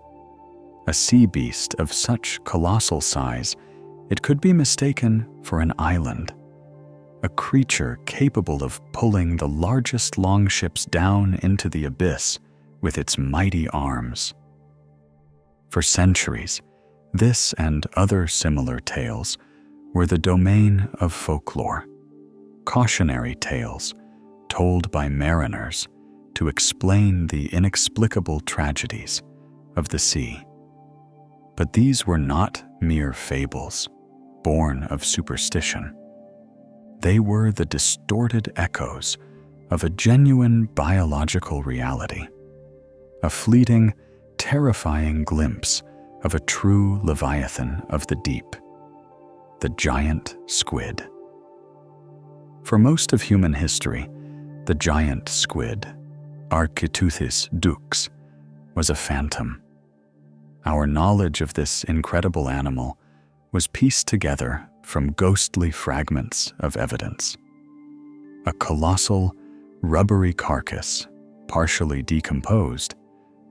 a sea beast of such colossal size it could be mistaken for an island, a creature capable of pulling the largest longships down into the abyss with its mighty arms. For centuries, this and other similar tales were the domain of folklore, cautionary tales told by mariners to explain the inexplicable tragedies of the sea. But these were not mere fables, born of superstition. They were the distorted echoes of a genuine biological reality, a fleeting, terrifying glimpse of a true leviathan of the deep, the giant squid. For most of human history, the giant squid, Architeuthis dux, was a phantom. Our knowledge of this incredible animal was pieced together from ghostly fragments of evidence. A colossal, rubbery carcass, partially decomposed,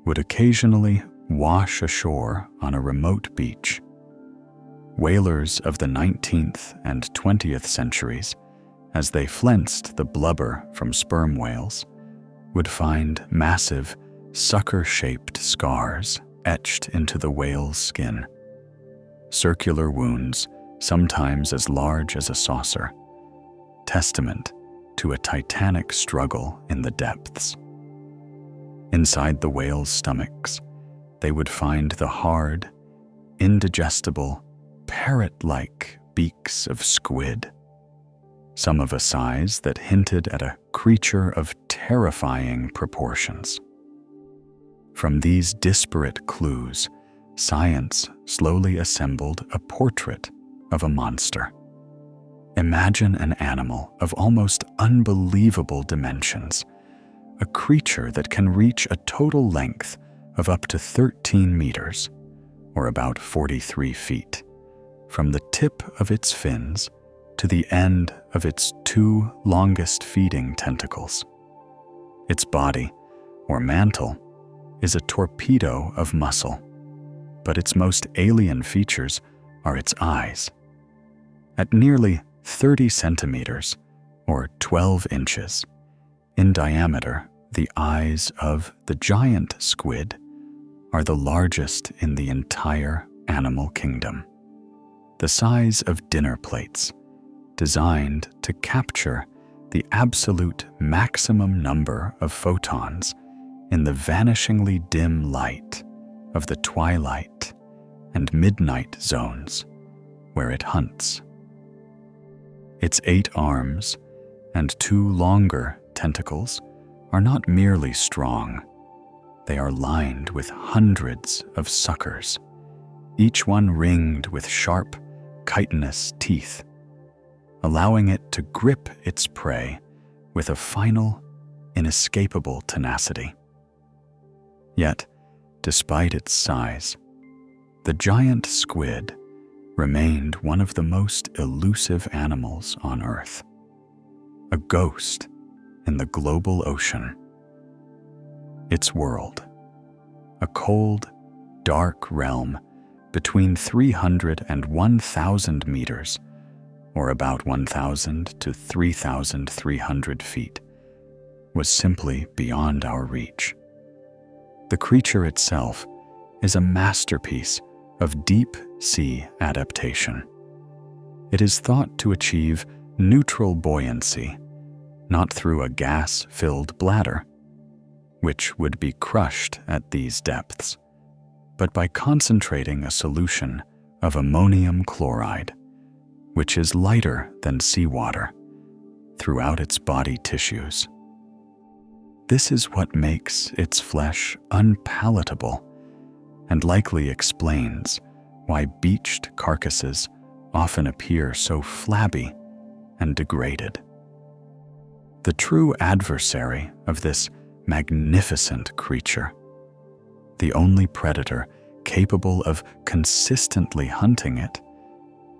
would occasionally wash ashore on a remote beach. Whalers of the 19th and 20th centuries, as they flensed the blubber from sperm whales, would find massive, sucker-shaped scars etched into the whale's skin, circular wounds sometimes as large as a saucer, testament to a titanic struggle in the depths. Inside the whales' stomachs, they would find the hard, indigestible, parrot-like beaks of squid, some of a size that hinted at a creature of terrifying proportions. From these disparate clues, science slowly assembled a portrait of a monster. Imagine an animal of almost unbelievable dimensions, a creature that can reach a total length of up to 13 meters, or about 43 feet, from the tip of its fins to the end of its two longest feeding tentacles. Its body, or mantle, is a torpedo of muscle, but its most alien features are its eyes. At nearly 30 centimeters, or 12 inches, in diameter, the eyes of the giant squid are the largest in the entire animal kingdom, the size of dinner plates, designed to capture the absolute maximum number of photons in the vanishingly dim light of the twilight and midnight zones where it hunts. Its 8 arms and 2 longer tentacles are not merely strong, they are lined with hundreds of suckers, each one ringed with sharp, chitinous teeth, allowing it to grip its prey with a final, inescapable tenacity. Yet, despite its size, the giant squid remained one of the most elusive animals on Earth, a ghost in the global ocean. Its world, a cold, dark realm between 300 and 1,000 meters, or about 1,000 to 3,300 feet, was simply beyond our reach. The creature itself is a masterpiece of deep sea adaptation. It is thought to achieve neutral buoyancy, not through a gas-filled bladder, which would be crushed at these depths, but by concentrating a solution of ammonium chloride, which is lighter than seawater, throughout its body tissues. This is what makes its flesh unpalatable and likely explains why beached carcasses often appear so flabby and degraded. The true adversary of this magnificent creature, the only predator capable of consistently hunting it,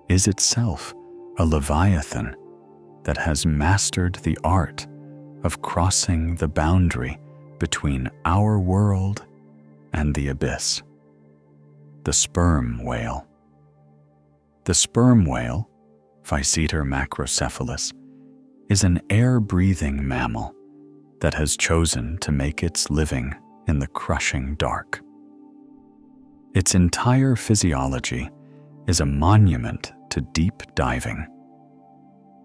is itself a leviathan that has mastered the art of crossing the boundary between our world and the abyss. The sperm whale. The sperm whale, Physeter macrocephalus, is an air-breathing mammal that has chosen to make its living in the crushing dark. Its entire physiology is a monument to deep diving.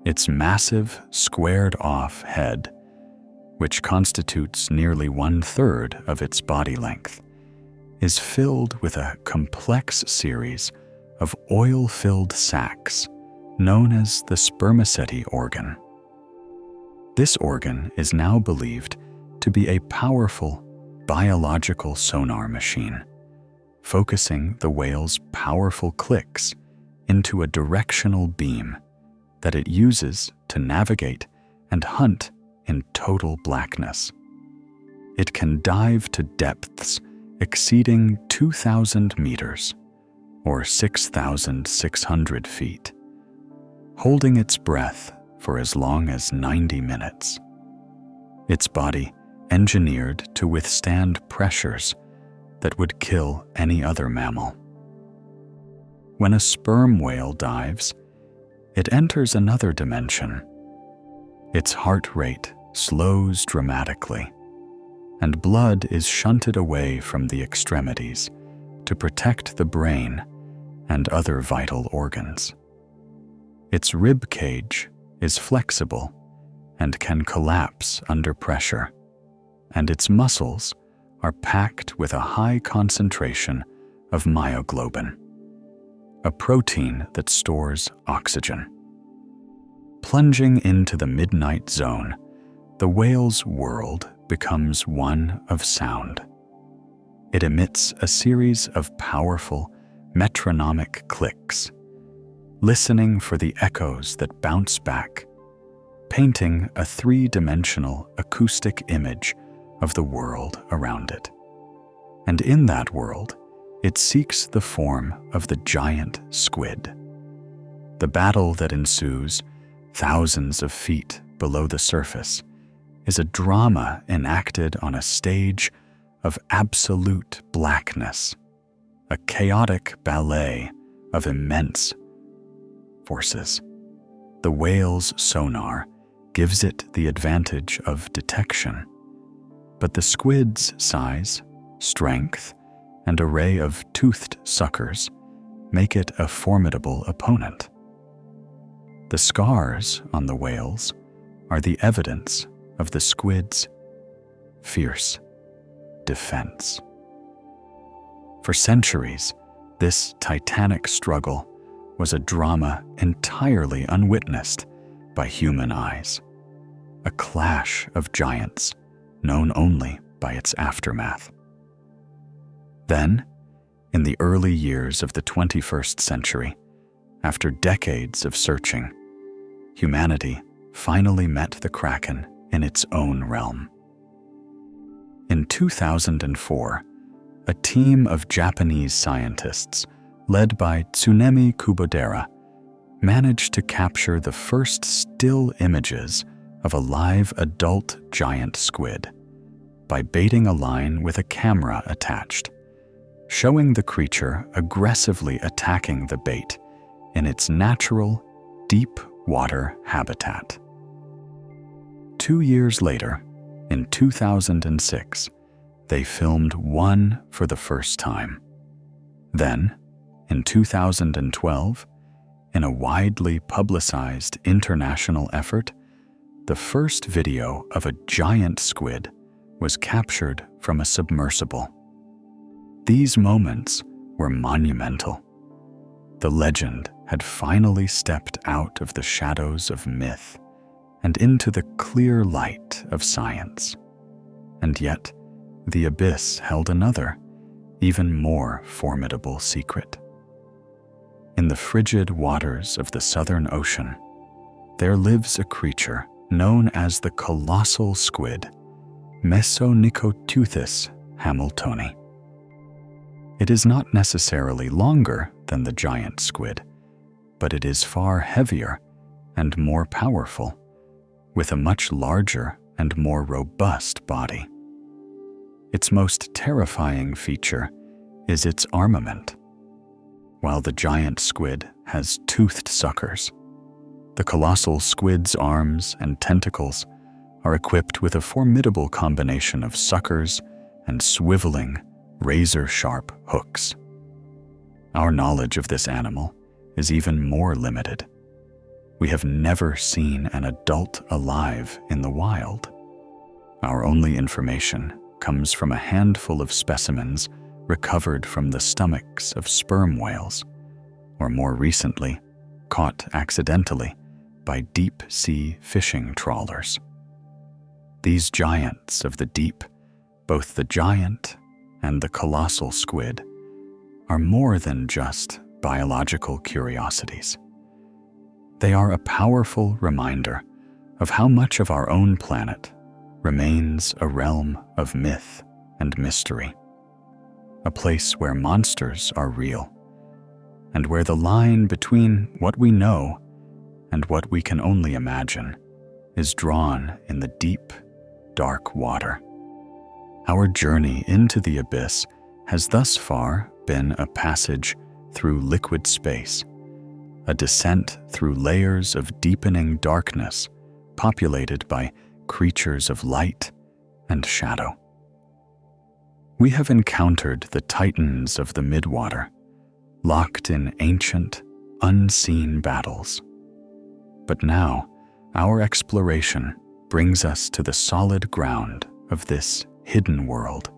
Its massive, squared-off head, which constitutes nearly 1/3 of its body length, is filled with a complex series of oil-filled sacs known as the spermaceti organ. This organ is now believed to be a powerful biological sonar machine, focusing the whale's powerful clicks into a directional beam that it uses to navigate and hunt in total blackness. It can dive to depths exceeding 2,000 meters, or 6,600 feet, holding its breath for as long as 90 minutes. Its body engineered to withstand pressures that would kill any other mammal. When a sperm whale dives, it enters another dimension. Its heart rate slows dramatically, and blood is shunted away from the extremities to protect the brain and other vital organs. Its rib cage is flexible and can collapse under pressure, and its muscles are packed with a high concentration of myoglobin, a protein that stores oxygen. Plunging into the midnight zone, the whale's world becomes one of sound. It emits a series of powerful, metronomic clicks, listening for the echoes that bounce back, painting a three-dimensional acoustic image of the world around it. And in that world, it seeks the form of the giant squid. The battle that ensues thousands of feet below the surface is a drama enacted on a stage of absolute blackness, a chaotic ballet of immense forces. The whale's sonar gives it the advantage of detection, but the squid's size, strength, and array of toothed suckers make it a formidable opponent. The scars on the whales are the evidence of the squid's fierce defense. For centuries, this titanic struggle was a drama entirely unwitnessed by human eyes, a clash of giants known only by its aftermath. Then, in the early years of the 21st century, after decades of searching, humanity finally met the Kraken in its own realm. In 2004, a team of Japanese scientists, led by Tsunemi Kubodera, managed to capture the first still images of a live adult giant squid by baiting a line with a camera attached, showing the creature aggressively attacking the bait in its natural, deep water habitat. 2 years later, In 2006, they filmed one for the first time. Then, in 2012, in a widely publicized international effort, the first video of a giant squid was captured from a submersible. These moments were monumental. The legend had finally stepped out of the shadows of myth and into the clear light of science. And yet, the abyss held another, even more formidable secret. In the frigid waters of the Southern Ocean, there lives a creature known as the colossal squid, Mesonicoteuthis hamiltoni. It is not necessarily longer than the giant squid, but it is far heavier and more powerful, with a much larger and more robust body. Its most terrifying feature is its armament. While the giant squid has toothed suckers, the colossal squid's arms and tentacles are equipped with a formidable combination of suckers and swiveling, razor-sharp hooks. Our knowledge of this animal is even more limited. We have never seen an adult alive in the wild. Our only information comes from a handful of specimens recovered from the stomachs of sperm whales, or more recently, caught accidentally by deep-sea fishing trawlers. These giants of the deep, both the giant and the colossal squid, are more than just biological curiosities. They are a powerful reminder of how much of our own planet remains a realm of myth and mystery, a place where monsters are real, and where the line between what we know and what we can only imagine is drawn in the deep, dark water. Our journey into the abyss has thus far been a passage through liquid space, a descent through layers of deepening darkness populated by creatures of light and shadow. We have encountered the titans of the midwater, locked in ancient, unseen battles. But now, our exploration brings us to the solid ground of this hidden world,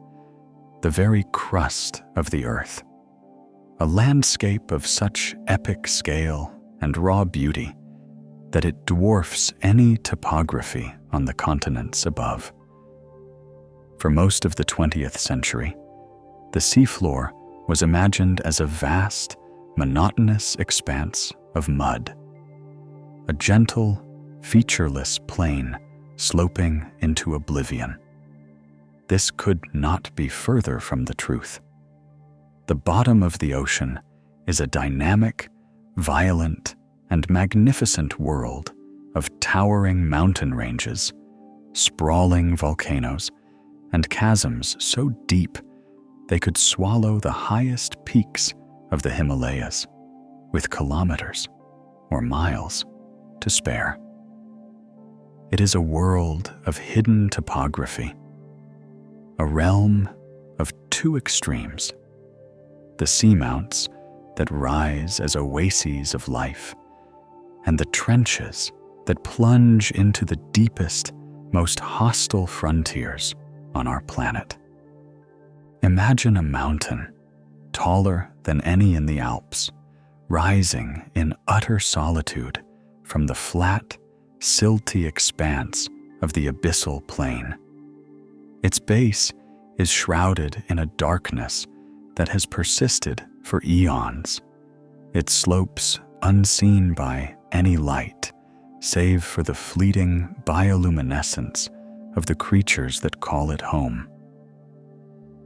the very crust of the earth, a landscape of such epic scale and raw beauty that it dwarfs any topography on the continents above. For most of the 20th century, the seafloor was imagined as a vast, monotonous expanse of mud, a gentle, featureless plain sloping into oblivion. This could not be further from the truth. The bottom of the ocean is a dynamic, violent, and magnificent world of towering mountain ranges, sprawling volcanoes, and chasms so deep they could swallow the highest peaks of the Himalayas, with kilometers or miles to spare. It is a world of hidden topography, a realm of two extremes: the seamounts that rise as oases of life, and the trenches that plunge into the deepest, most hostile frontiers on our planet. Imagine a mountain, taller than any in the Alps, rising in utter solitude from the flat, silty expanse of the abyssal plain. Its base is shrouded in a darkness that has persisted for eons, its slopes unseen by any light, save for the fleeting bioluminescence of the creatures that call it home.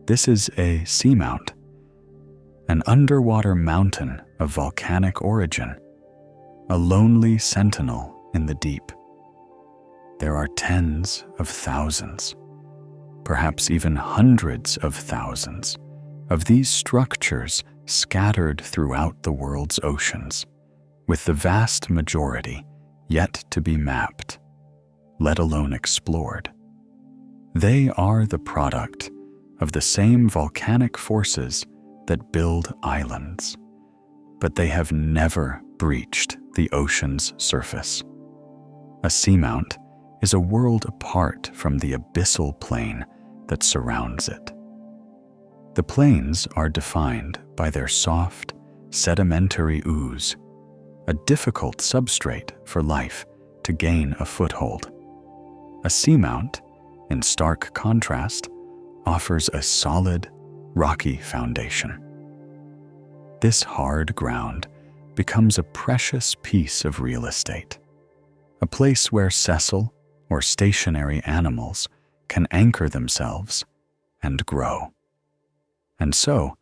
This is a seamount, an underwater mountain of volcanic origin, a lonely sentinel in the deep. There are tens of thousands, perhaps even hundreds of thousands, of these structures scattered throughout the world's oceans, with the vast majority yet to be mapped, let alone explored. They are the product of the same volcanic forces that build islands, but they have never breached the ocean's surface. A seamount is a world apart from the abyssal plain that surrounds it. The plains are defined by their soft, sedimentary ooze, a difficult substrate for life to gain a foothold. A seamount, in stark contrast, offers a solid, rocky foundation. This hard ground becomes a precious piece of real estate, a place where sessile or stationary animals can anchor themselves and grow. And so,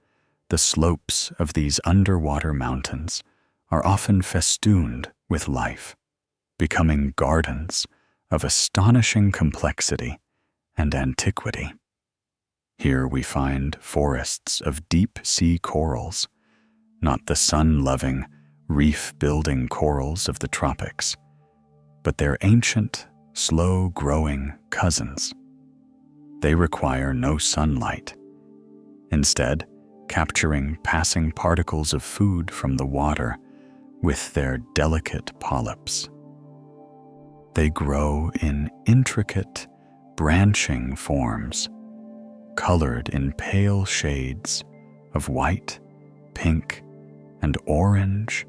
the slopes of these underwater mountains are often festooned with life, becoming gardens of astonishing complexity and antiquity. Here we find forests of deep-sea corals, not the sun-loving, reef-building corals of the tropics, but their ancient, slow-growing cousins. They require no sunlight, instead capturing passing particles of food from the water with their delicate polyps. They grow in intricate, branching forms, colored in pale shades of white, pink, and orange,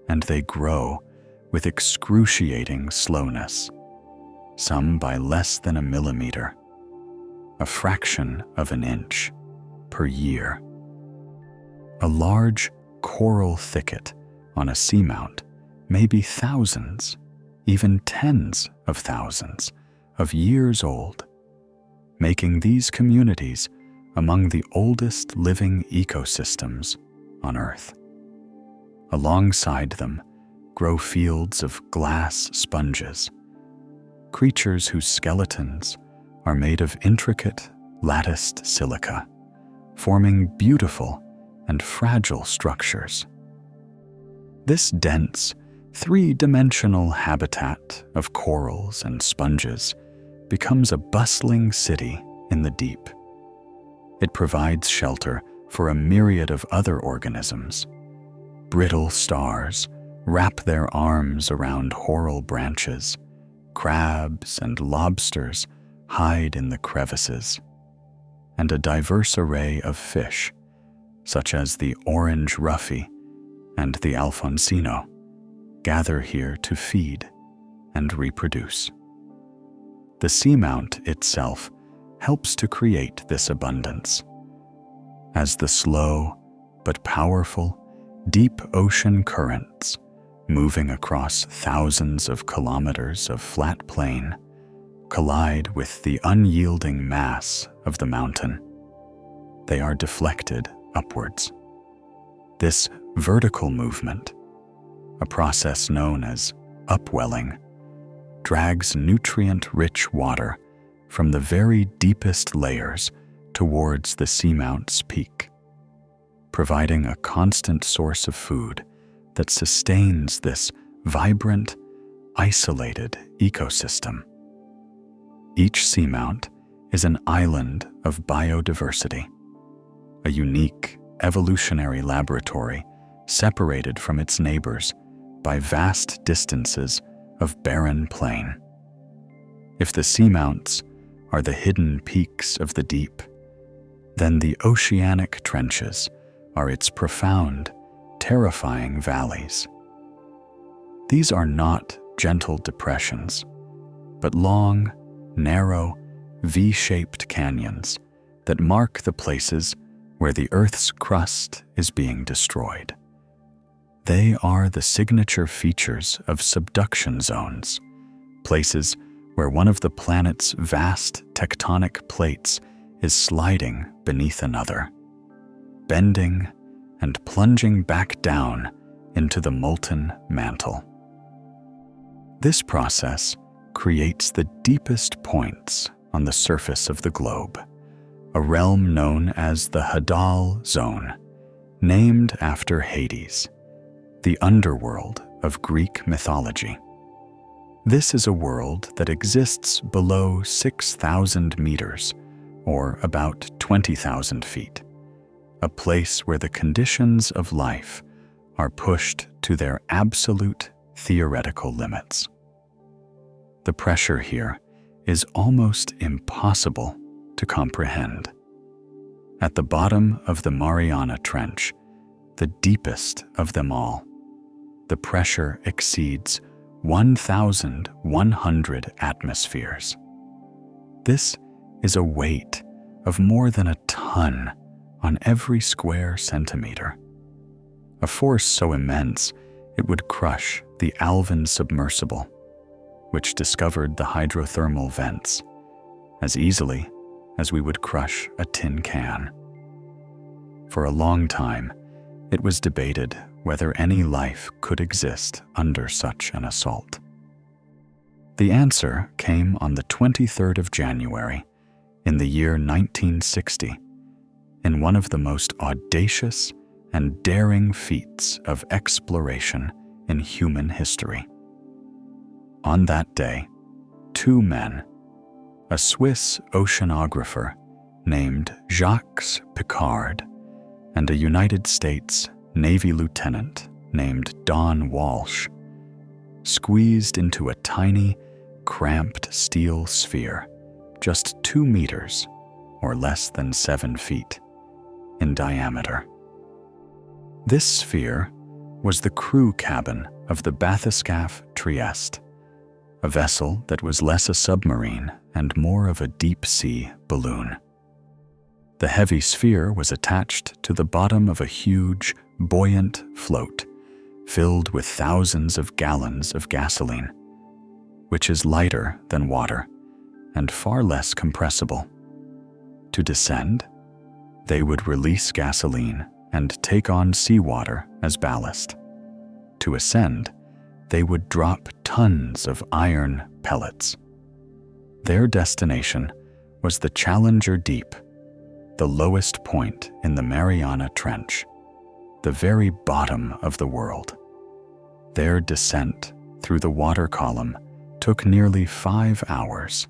and they grow with excruciating slowness, some by less than a millimeter, a fraction of an inch, per year. A large coral thicket on a seamount may be thousands, even tens of thousands of years old, making these communities among the oldest living ecosystems on Earth. Alongside them grow fields of glass sponges, creatures whose skeletons are made of intricate, latticed silica, forming beautiful and fragile structures. This dense, three-dimensional habitat of corals and sponges becomes a bustling city in the deep. It provides shelter for a myriad of other organisms. Brittle stars wrap their arms around whorl branches. Crabs and lobsters hide in the crevices. And a diverse array of fish, such as the orange ruffy and the alfonsino, gather here to feed and reproduce. The seamount itself helps to create this abundance. As the slow but powerful, deep ocean currents moving across thousands of kilometers of flat plain collide with the unyielding mass of the mountain, they are deflected upwards. This vertical movement, a process known as upwelling, drags nutrient-rich water from the very deepest layers towards the seamount's peak, providing a constant source of food that sustains this vibrant, isolated ecosystem. Each seamount is an island of biodiversity, a unique evolutionary laboratory separated from its neighbors by vast distances of barren plain. If the seamounts are the hidden peaks of the deep, then the oceanic trenches are its profound, terrifying valleys. These are not gentle depressions, but long, narrow, V-shaped canyons that mark the places where the Earth's crust is being destroyed. They are the signature features of subduction zones, places where one of the planet's vast tectonic plates is sliding beneath another, bending and plunging back down into the molten mantle. This process creates the deepest points on the surface of the globe, a realm known as the Hadal Zone, named after Hades, the underworld of Greek mythology. This is a world that exists below 6,000 meters, or about 20,000 feet, a place where the conditions of life are pushed to their absolute theoretical limits. The pressure here is almost impossible to comprehend. At the bottom of the Mariana Trench, the deepest of them all, the pressure exceeds 1,100 atmospheres. This is a weight of more than a ton on every square centimeter, a force so immense it would crush the Alvin submersible, which discovered the hydrothermal vents, as easily as we would crush a tin can. For a long time, it was debated whether any life could exist under such an assault. The answer came on the 23rd of January in the year 1960, in one of the most audacious and daring feats of exploration in human history. On that day, two men, a Swiss oceanographer named Jacques Piccard and a United States Navy lieutenant named Don Walsh, squeezed into a tiny, cramped steel sphere just 2 meters, or less than 7 feet, in diameter. This sphere was the crew cabin of the bathyscaphe Trieste, a vessel that was less a submarine and more of a deep-sea balloon. The heavy sphere was attached to the bottom of a huge, buoyant float filled with thousands of gallons of gasoline, which is lighter than water and far less compressible. To descend, they would release gasoline and take on seawater as ballast. To ascend, they would drop tons of iron pellets. Their destination was the Challenger Deep, the lowest point in the Mariana Trench, the very bottom of the world. Their descent through the water column took nearly 5 hours,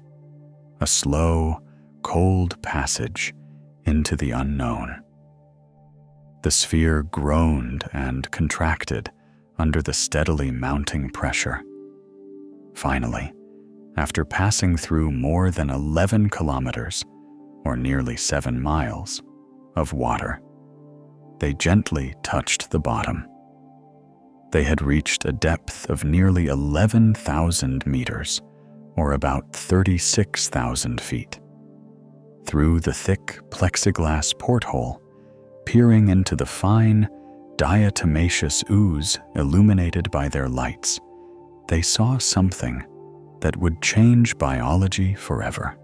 a slow, cold passage into the unknown. The sphere groaned and contracted under the steadily mounting pressure. Finally, after passing through more than 11 kilometers, or nearly 7 miles, of water, they gently touched the bottom. They had reached a depth of nearly 11,000 meters, or about 36,000 feet. Through the thick plexiglass porthole, peering into the fine, diatomaceous ooze illuminated by their lights, they saw something that would change biology forever.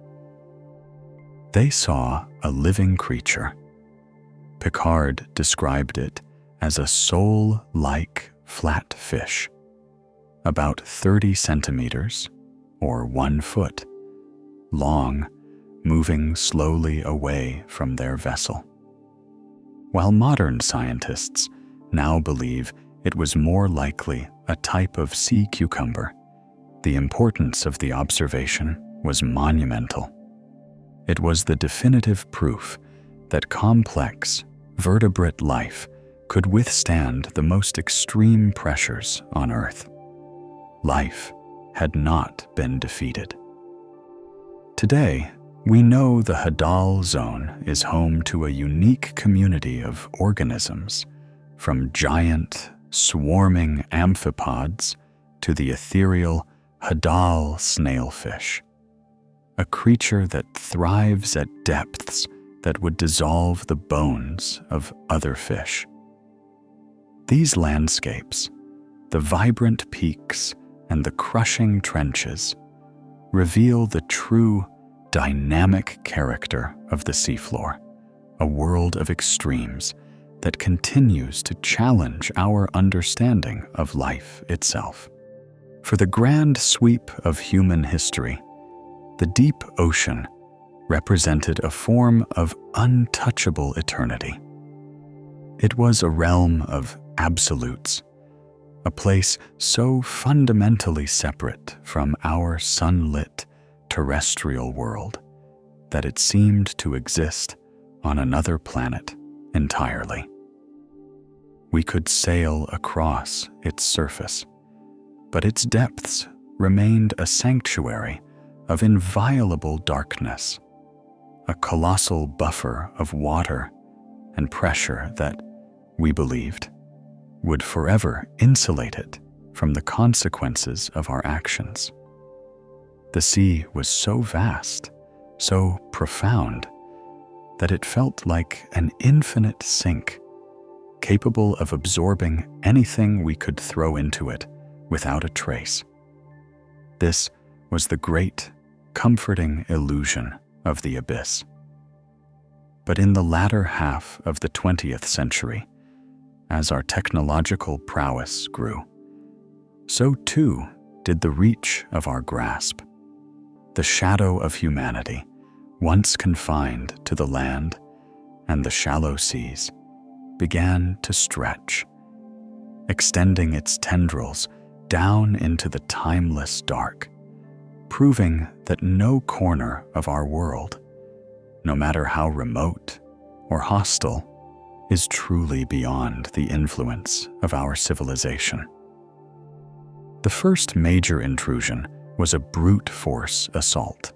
They saw a living creature. Piccard described it as a soul-like flat fish, about 30 centimeters, or 1 foot, long, moving slowly away from their vessel. While modern scientists now believe it was more likely a type of sea cucumber, the importance of the observation was monumental. It was the definitive proof that complex, vertebrate life could withstand the most extreme pressures on Earth. Life had not been defeated. Today, we know the Hadal Zone is home to a unique community of organisms, from giant, swarming amphipods to the ethereal Hadal snailfish, a creature that thrives at depths that would dissolve the bones of other fish. These landscapes, the vibrant peaks and the crushing trenches, reveal the true dynamic character of the seafloor, a world of extremes that continues to challenge our understanding of life itself. For the grand sweep of human history, the deep ocean represented a form of untouchable eternity. It was a realm of absolutes, a place so fundamentally separate from our sunlit terrestrial world that it seemed to exist on another planet entirely. We could sail across its surface, but its depths remained a sanctuary of inviolable darkness, a colossal buffer of water and pressure that, we believed, would forever insulate it from the consequences of our actions. The sea was so vast, so profound, that it felt like an infinite sink, capable of absorbing anything we could throw into it without a trace. This was the great, comforting illusion of the abyss. But in the latter half of the 20th century, as our technological prowess grew, so too did the reach of our grasp. The shadow of humanity, once confined to the land and the shallow seas, began to stretch, extending its tendrils down into the timeless dark, proving that no corner of our world, no matter how remote or hostile, is truly beyond the influence of our civilization. The first major intrusion was a brute force assault,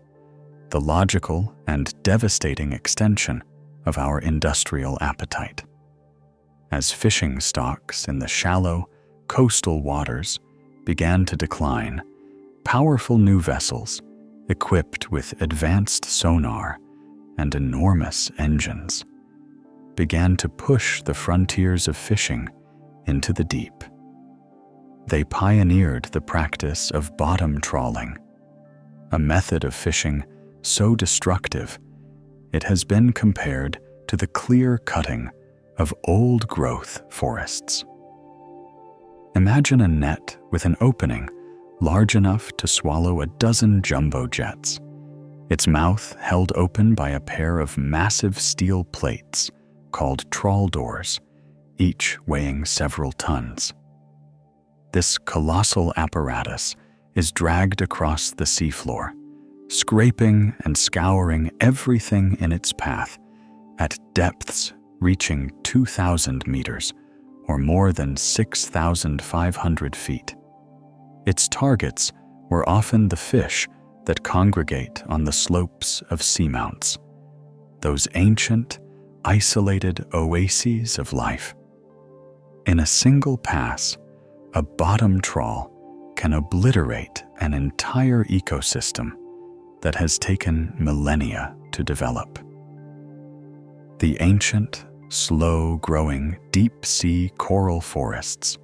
the logical and devastating extension of our industrial appetite. As fishing stocks in the shallow, coastal waters began to decline, powerful new vessels, equipped with advanced sonar and enormous engines, began to push the frontiers of fishing into the deep. They pioneered the practice of bottom trawling, a method of fishing so destructive it has been compared to the clear cutting of old-growth forests. Imagine a net with an opening large enough to swallow a dozen jumbo jets, its mouth held open by a pair of massive steel plates called trawl doors, each weighing several tons. This colossal apparatus is dragged across the seafloor, scraping and scouring everything in its path at depths reaching 2,000 meters, or more than 6,500 feet. Its targets were often the fish that congregate on the slopes of seamounts, those ancient, isolated oases of life. In a single pass, a bottom trawl can obliterate an entire ecosystem that has taken millennia to develop. The ancient, slow-growing deep-sea coral forests,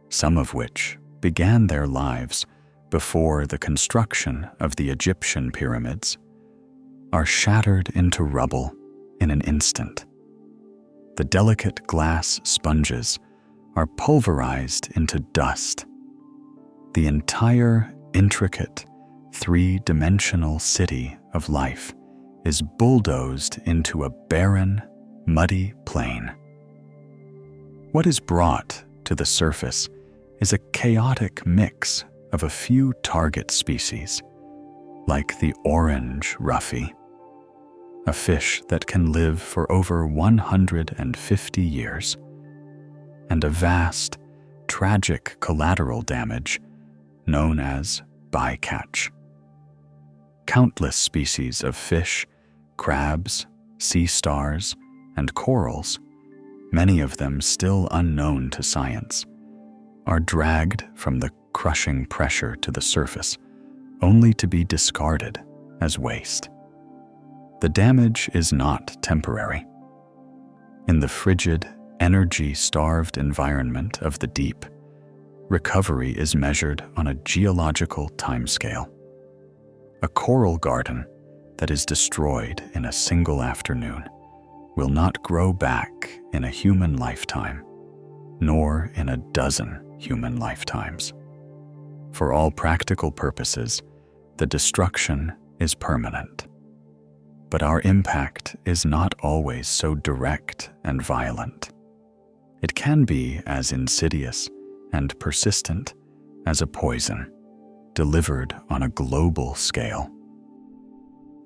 some of which began their lives before the construction of the Egyptian pyramids, are shattered into rubble in an instant. The delicate glass sponges are pulverized into dust. The entire intricate, three-dimensional city of life is bulldozed into a barren, muddy plain. What is brought to the surface is a chaotic mix of a few target species, like the orange roughy, a fish that can live for over 150 years, and a vast, tragic collateral damage known as bycatch. Countless species of fish, crabs, sea stars, and corals, many of them still unknown to science, are dragged from the crushing pressure to the surface, only to be discarded as waste. The damage is not temporary. In the frigid, energy-starved environment of the deep, recovery is measured on a geological timescale. A coral garden that is destroyed in a single afternoon will not grow back in a human lifetime, nor in a dozen human lifetimes. For all practical purposes, the destruction is permanent. But our impact is not always so direct and violent. It can be as insidious and persistent as a poison, delivered on a global scale.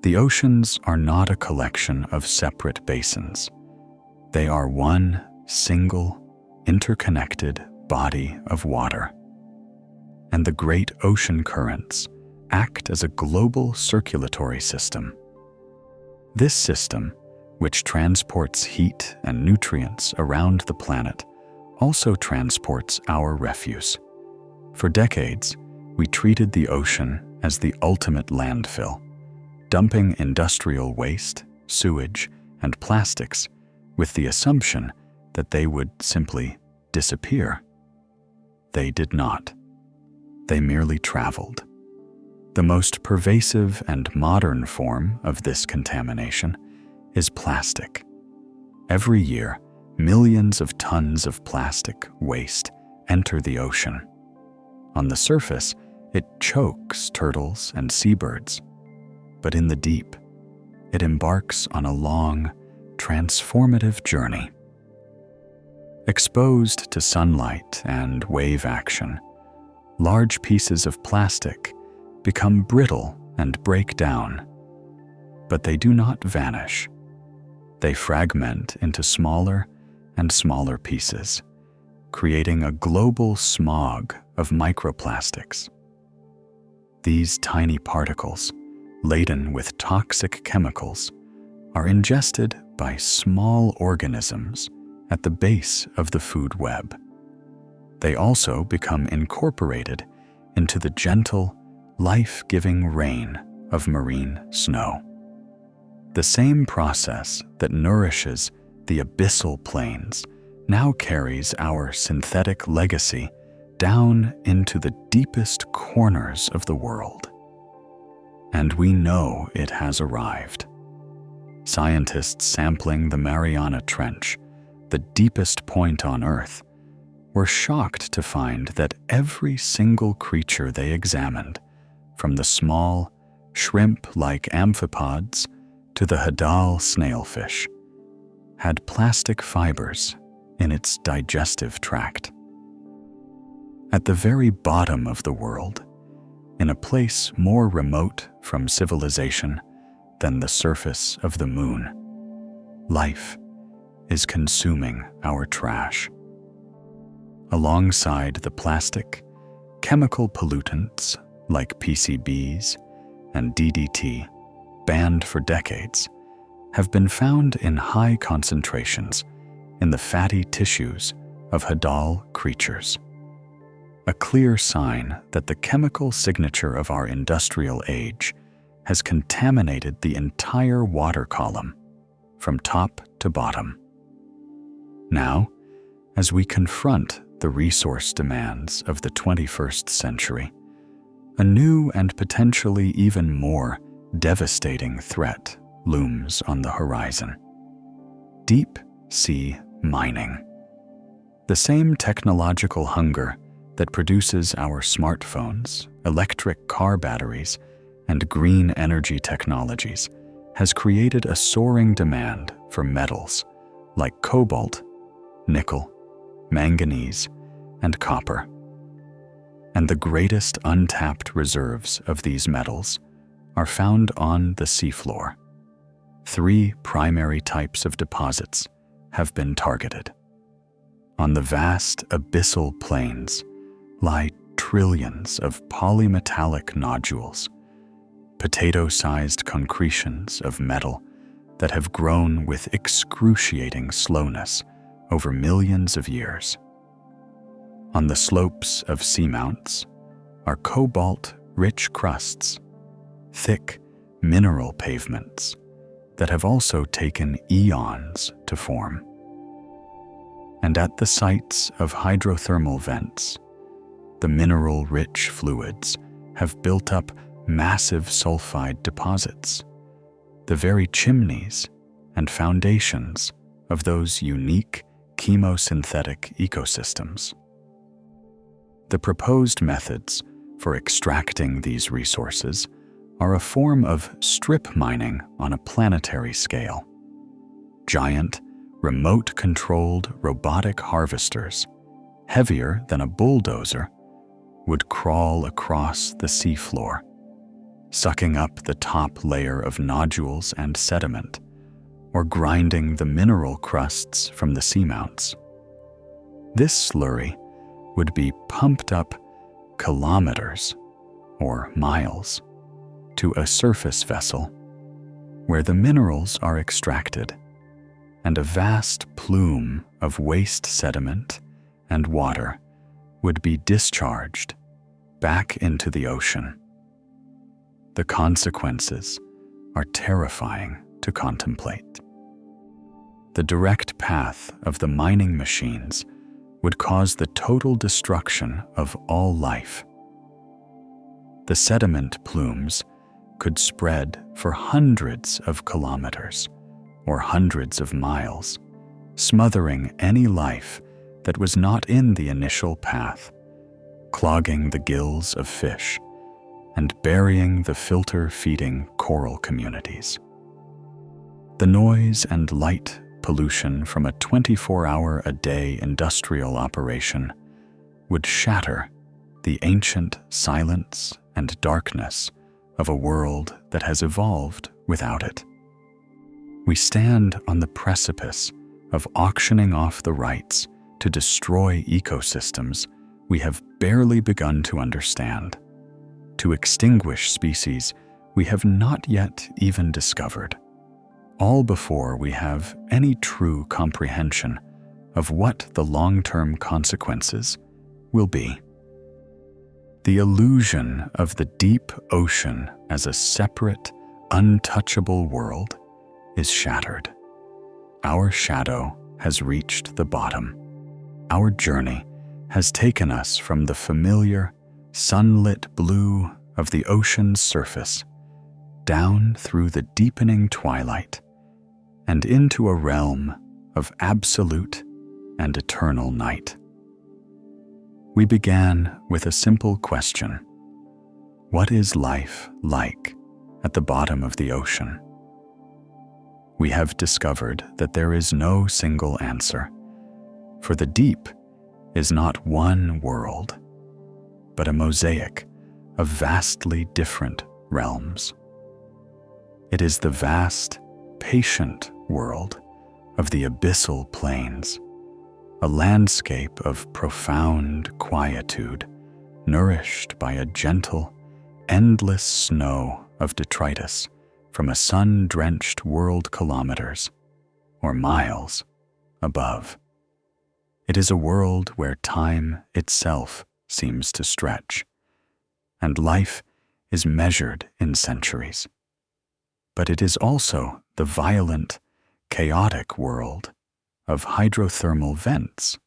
The oceans are not a collection of separate basins. They are one single, interconnected body of water. And the great ocean currents act as a global circulatory system. This system, which transports heat and nutrients around the planet, also transports our refuse. For decades, we treated the ocean as the ultimate landfill, dumping industrial waste, sewage, and plastics with the assumption that they would simply disappear. They did not. They merely traveled. The most pervasive and modern form of this contamination is plastic. Every year, millions of tons of plastic waste enter the ocean. On the surface, it chokes turtles and seabirds. But in the deep, it embarks on a long, transformative journey. Exposed to sunlight and wave action, large pieces of plastic become brittle and break down. But they do not vanish. They fragment into smaller and smaller pieces, creating a global smog of microplastics. These tiny particles, laden with toxic chemicals, are ingested by small organisms at the base of the food web. They also become incorporated into the gentle, life-giving rain of marine snow. The same process that nourishes the abyssal plains now carries our synthetic legacy down into the deepest corners of the world. And we know it has arrived. Scientists sampling the Mariana Trench, the deepest point on Earth, were shocked to find that every single creature they examined, from the small, shrimp-like amphipods to the Hadal snailfish, had plastic fibers in its digestive tract. At the very bottom of the world, in a place more remote from civilization than the surface of the moon, life is consuming our trash. Alongside the plastic, chemical pollutants like PCBs and DDT, banned for decades, have been found in high concentrations in the fatty tissues of Hadal creatures. A clear sign that the chemical signature of our industrial age has contaminated the entire water column, from top to bottom. Now, as we confront the resource demands of the 21st century, a new and potentially even more devastating threat looms on the horizon: deep sea mining. The same technological hunger that produces our smartphones, electric car batteries, and green energy technologies has created a soaring demand for metals like cobalt, nickel, manganese, and copper. And the greatest untapped reserves of these metals are found on the seafloor. 3 primary types of deposits have been targeted. On the vast abyssal plains lie trillions of polymetallic nodules, potato-sized concretions of metal that have grown with excruciating slowness over millions of years. On the slopes of seamounts are cobalt-rich crusts, thick mineral pavements that have also taken eons to form. And at the sites of hydrothermal vents, the mineral-rich fluids have built up massive sulfide deposits, the very chimneys and foundations of those unique chemosynthetic ecosystems. The proposed methods for extracting these resources are a form of strip mining on a planetary scale. Giant, remote-controlled robotic harvesters, heavier than a bulldozer, would crawl across the seafloor, sucking up the top layer of nodules and sediment, or grinding the mineral crusts from the seamounts. This slurry would be pumped up kilometers, or miles, to a surface vessel where the minerals are extracted, and a vast plume of waste sediment and water would be discharged back into the ocean. The consequences are terrifying to contemplate. The direct path of the mining machines would cause the total destruction of all life. The sediment plumes could spread for hundreds of kilometers or hundreds of miles, smothering any life that was not in the initial path, clogging the gills of fish and burying the filter-feeding coral communities. The noise and light pollution from a 24-hour-a-day industrial operation would shatter the ancient silence and darkness of a world that has evolved without it. We stand on the precipice of auctioning off the rights to destroy ecosystems we have barely begun to understand, to extinguish species we have not yet even discovered, all before we have any true comprehension of what the long-term consequences will be. The illusion of the deep ocean as a separate, untouchable world is shattered. Our shadow has reached the bottom. Our journey has taken us from the familiar, sunlit blue of the ocean's surface down through the deepening twilight and into a realm of absolute and eternal night. We began with a simple question: what is life like at the bottom of the ocean? We have discovered that there is no single answer, for the deep is not one world, but a mosaic of vastly different realms. It is the vast, patient world of the abyssal plains, a landscape of profound quietude, nourished by a gentle, endless snow of detritus from a sun-drenched world kilometers, or miles, above. It is a world where time itself seems to stretch, and life is measured in centuries. But it is also the violent, chaotic world of hydrothermal vents,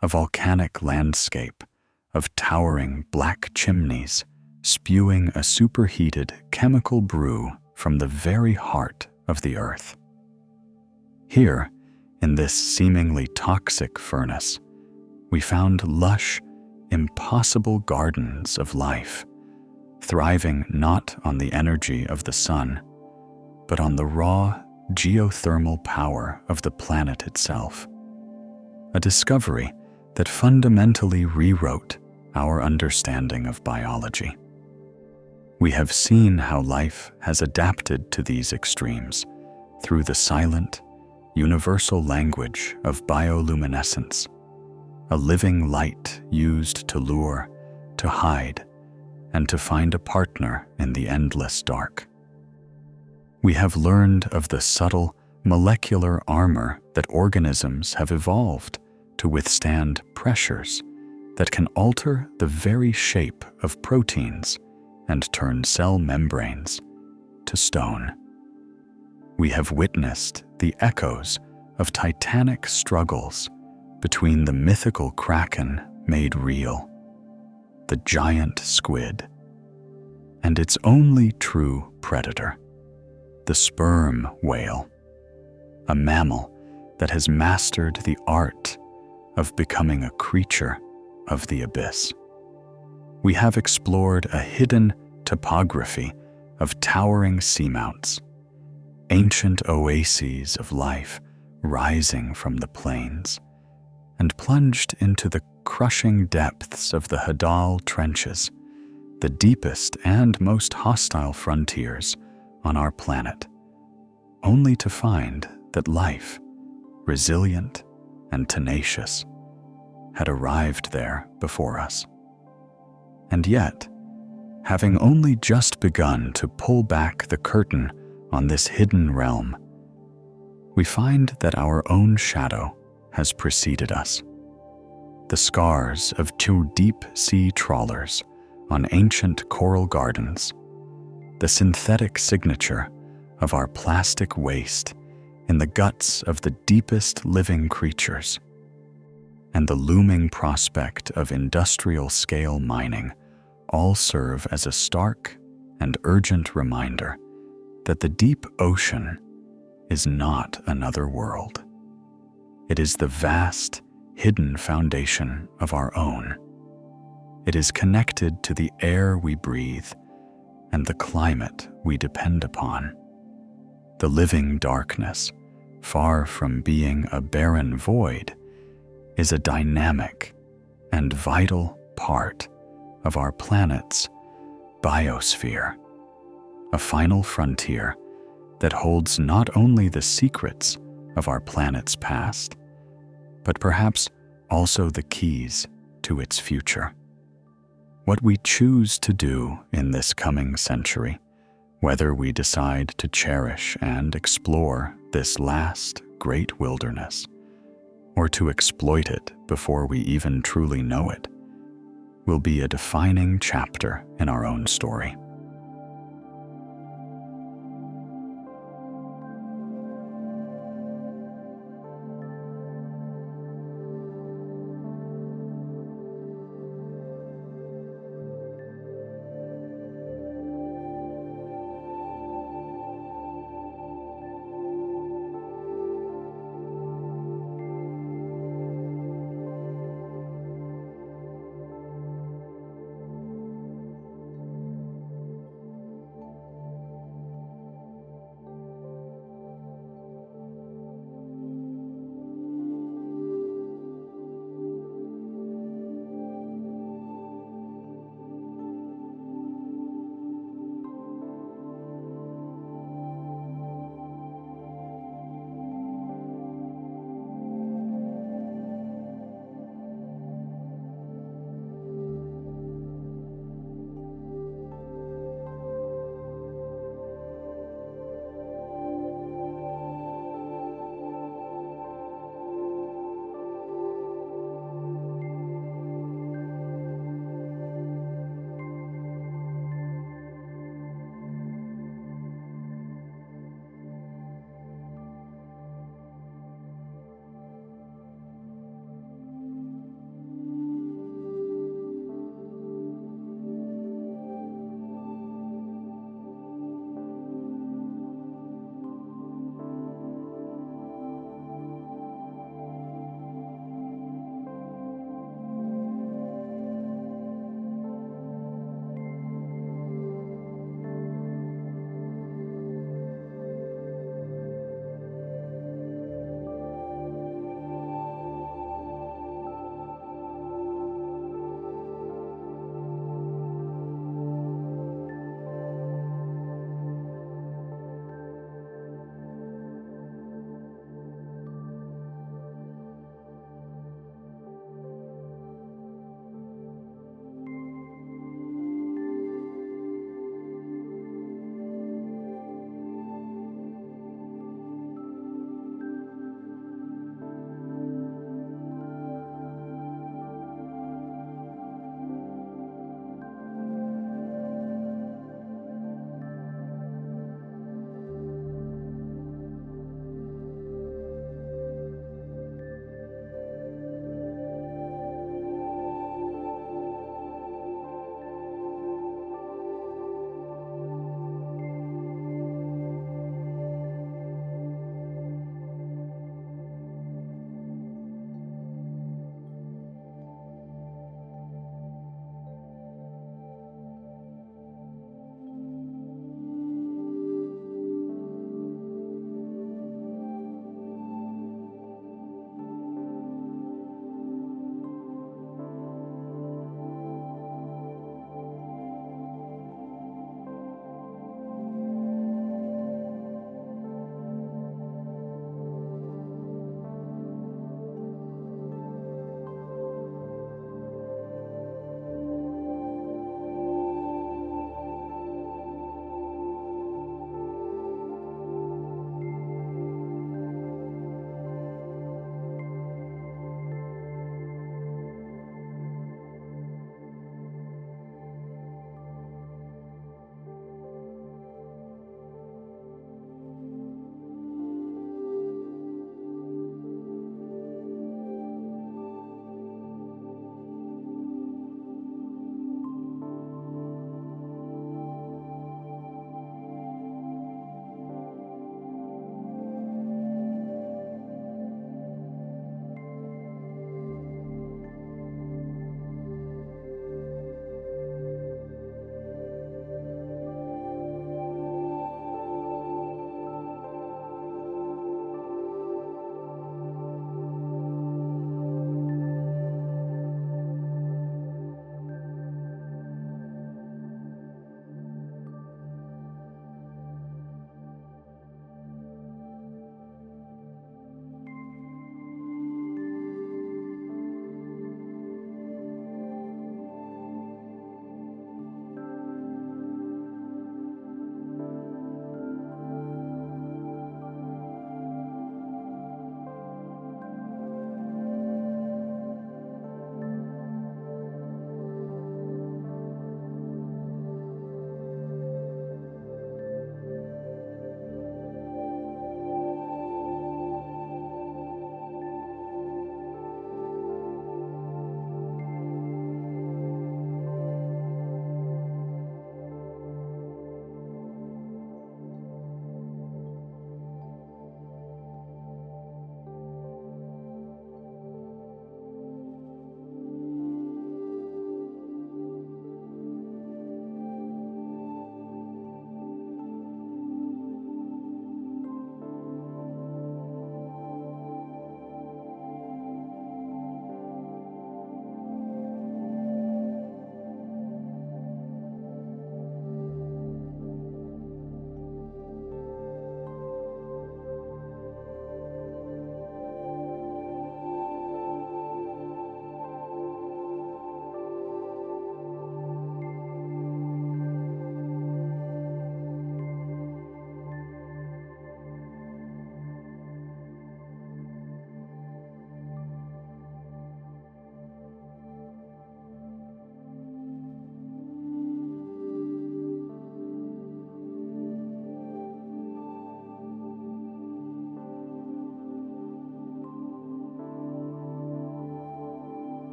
a volcanic landscape of towering black chimneys spewing a superheated chemical brew from the very heart of the earth. Here, in this seemingly toxic furnace, we found lush, impossible gardens of life, thriving not on the energy of the sun, but on the raw, geothermal power of the planet itself. A discovery that fundamentally rewrote our understanding of biology. We have seen how life has adapted to these extremes through the silent, universal language of bioluminescence, a living light used to lure, to hide, and to find a partner in the endless dark. We have learned of the subtle molecular armor that organisms have evolved to withstand pressures that can alter the very shape of proteins and turn cell membranes to stone. We have witnessed the echoes of titanic struggles between the mythical kraken made real, the giant squid, and its only true predator, the sperm whale, a mammal that has mastered the art of becoming a creature of the abyss. We have explored a hidden topography of towering seamounts, ancient oases of life rising from the plains, and plunged into the crushing depths of the Hadal trenches, the deepest and most hostile frontiers on our planet, only to find that life, resilient and tenacious, had arrived there before us. And yet, having only just begun to pull back the curtain on this hidden realm, we find that our own shadow has preceded us. The scars of two deep-sea trawlers on ancient coral gardens, the synthetic signature of our plastic waste in the guts of the deepest living creatures, and the looming prospect of industrial-scale mining all serve as a stark and urgent reminder that the deep ocean is not another world. It is the vast, hidden foundation of our own. It is connected to the air we breathe and the climate we depend upon. The living darkness, far from being a barren void, is a dynamic and vital part of our planet's biosphere, a final frontier that holds not only the secrets of our planet's past, but perhaps also the keys to its future. What we choose to do in this coming century, whether we decide to cherish and explore this last great wilderness, or to exploit it before we even truly know it, will be a defining chapter in our own story.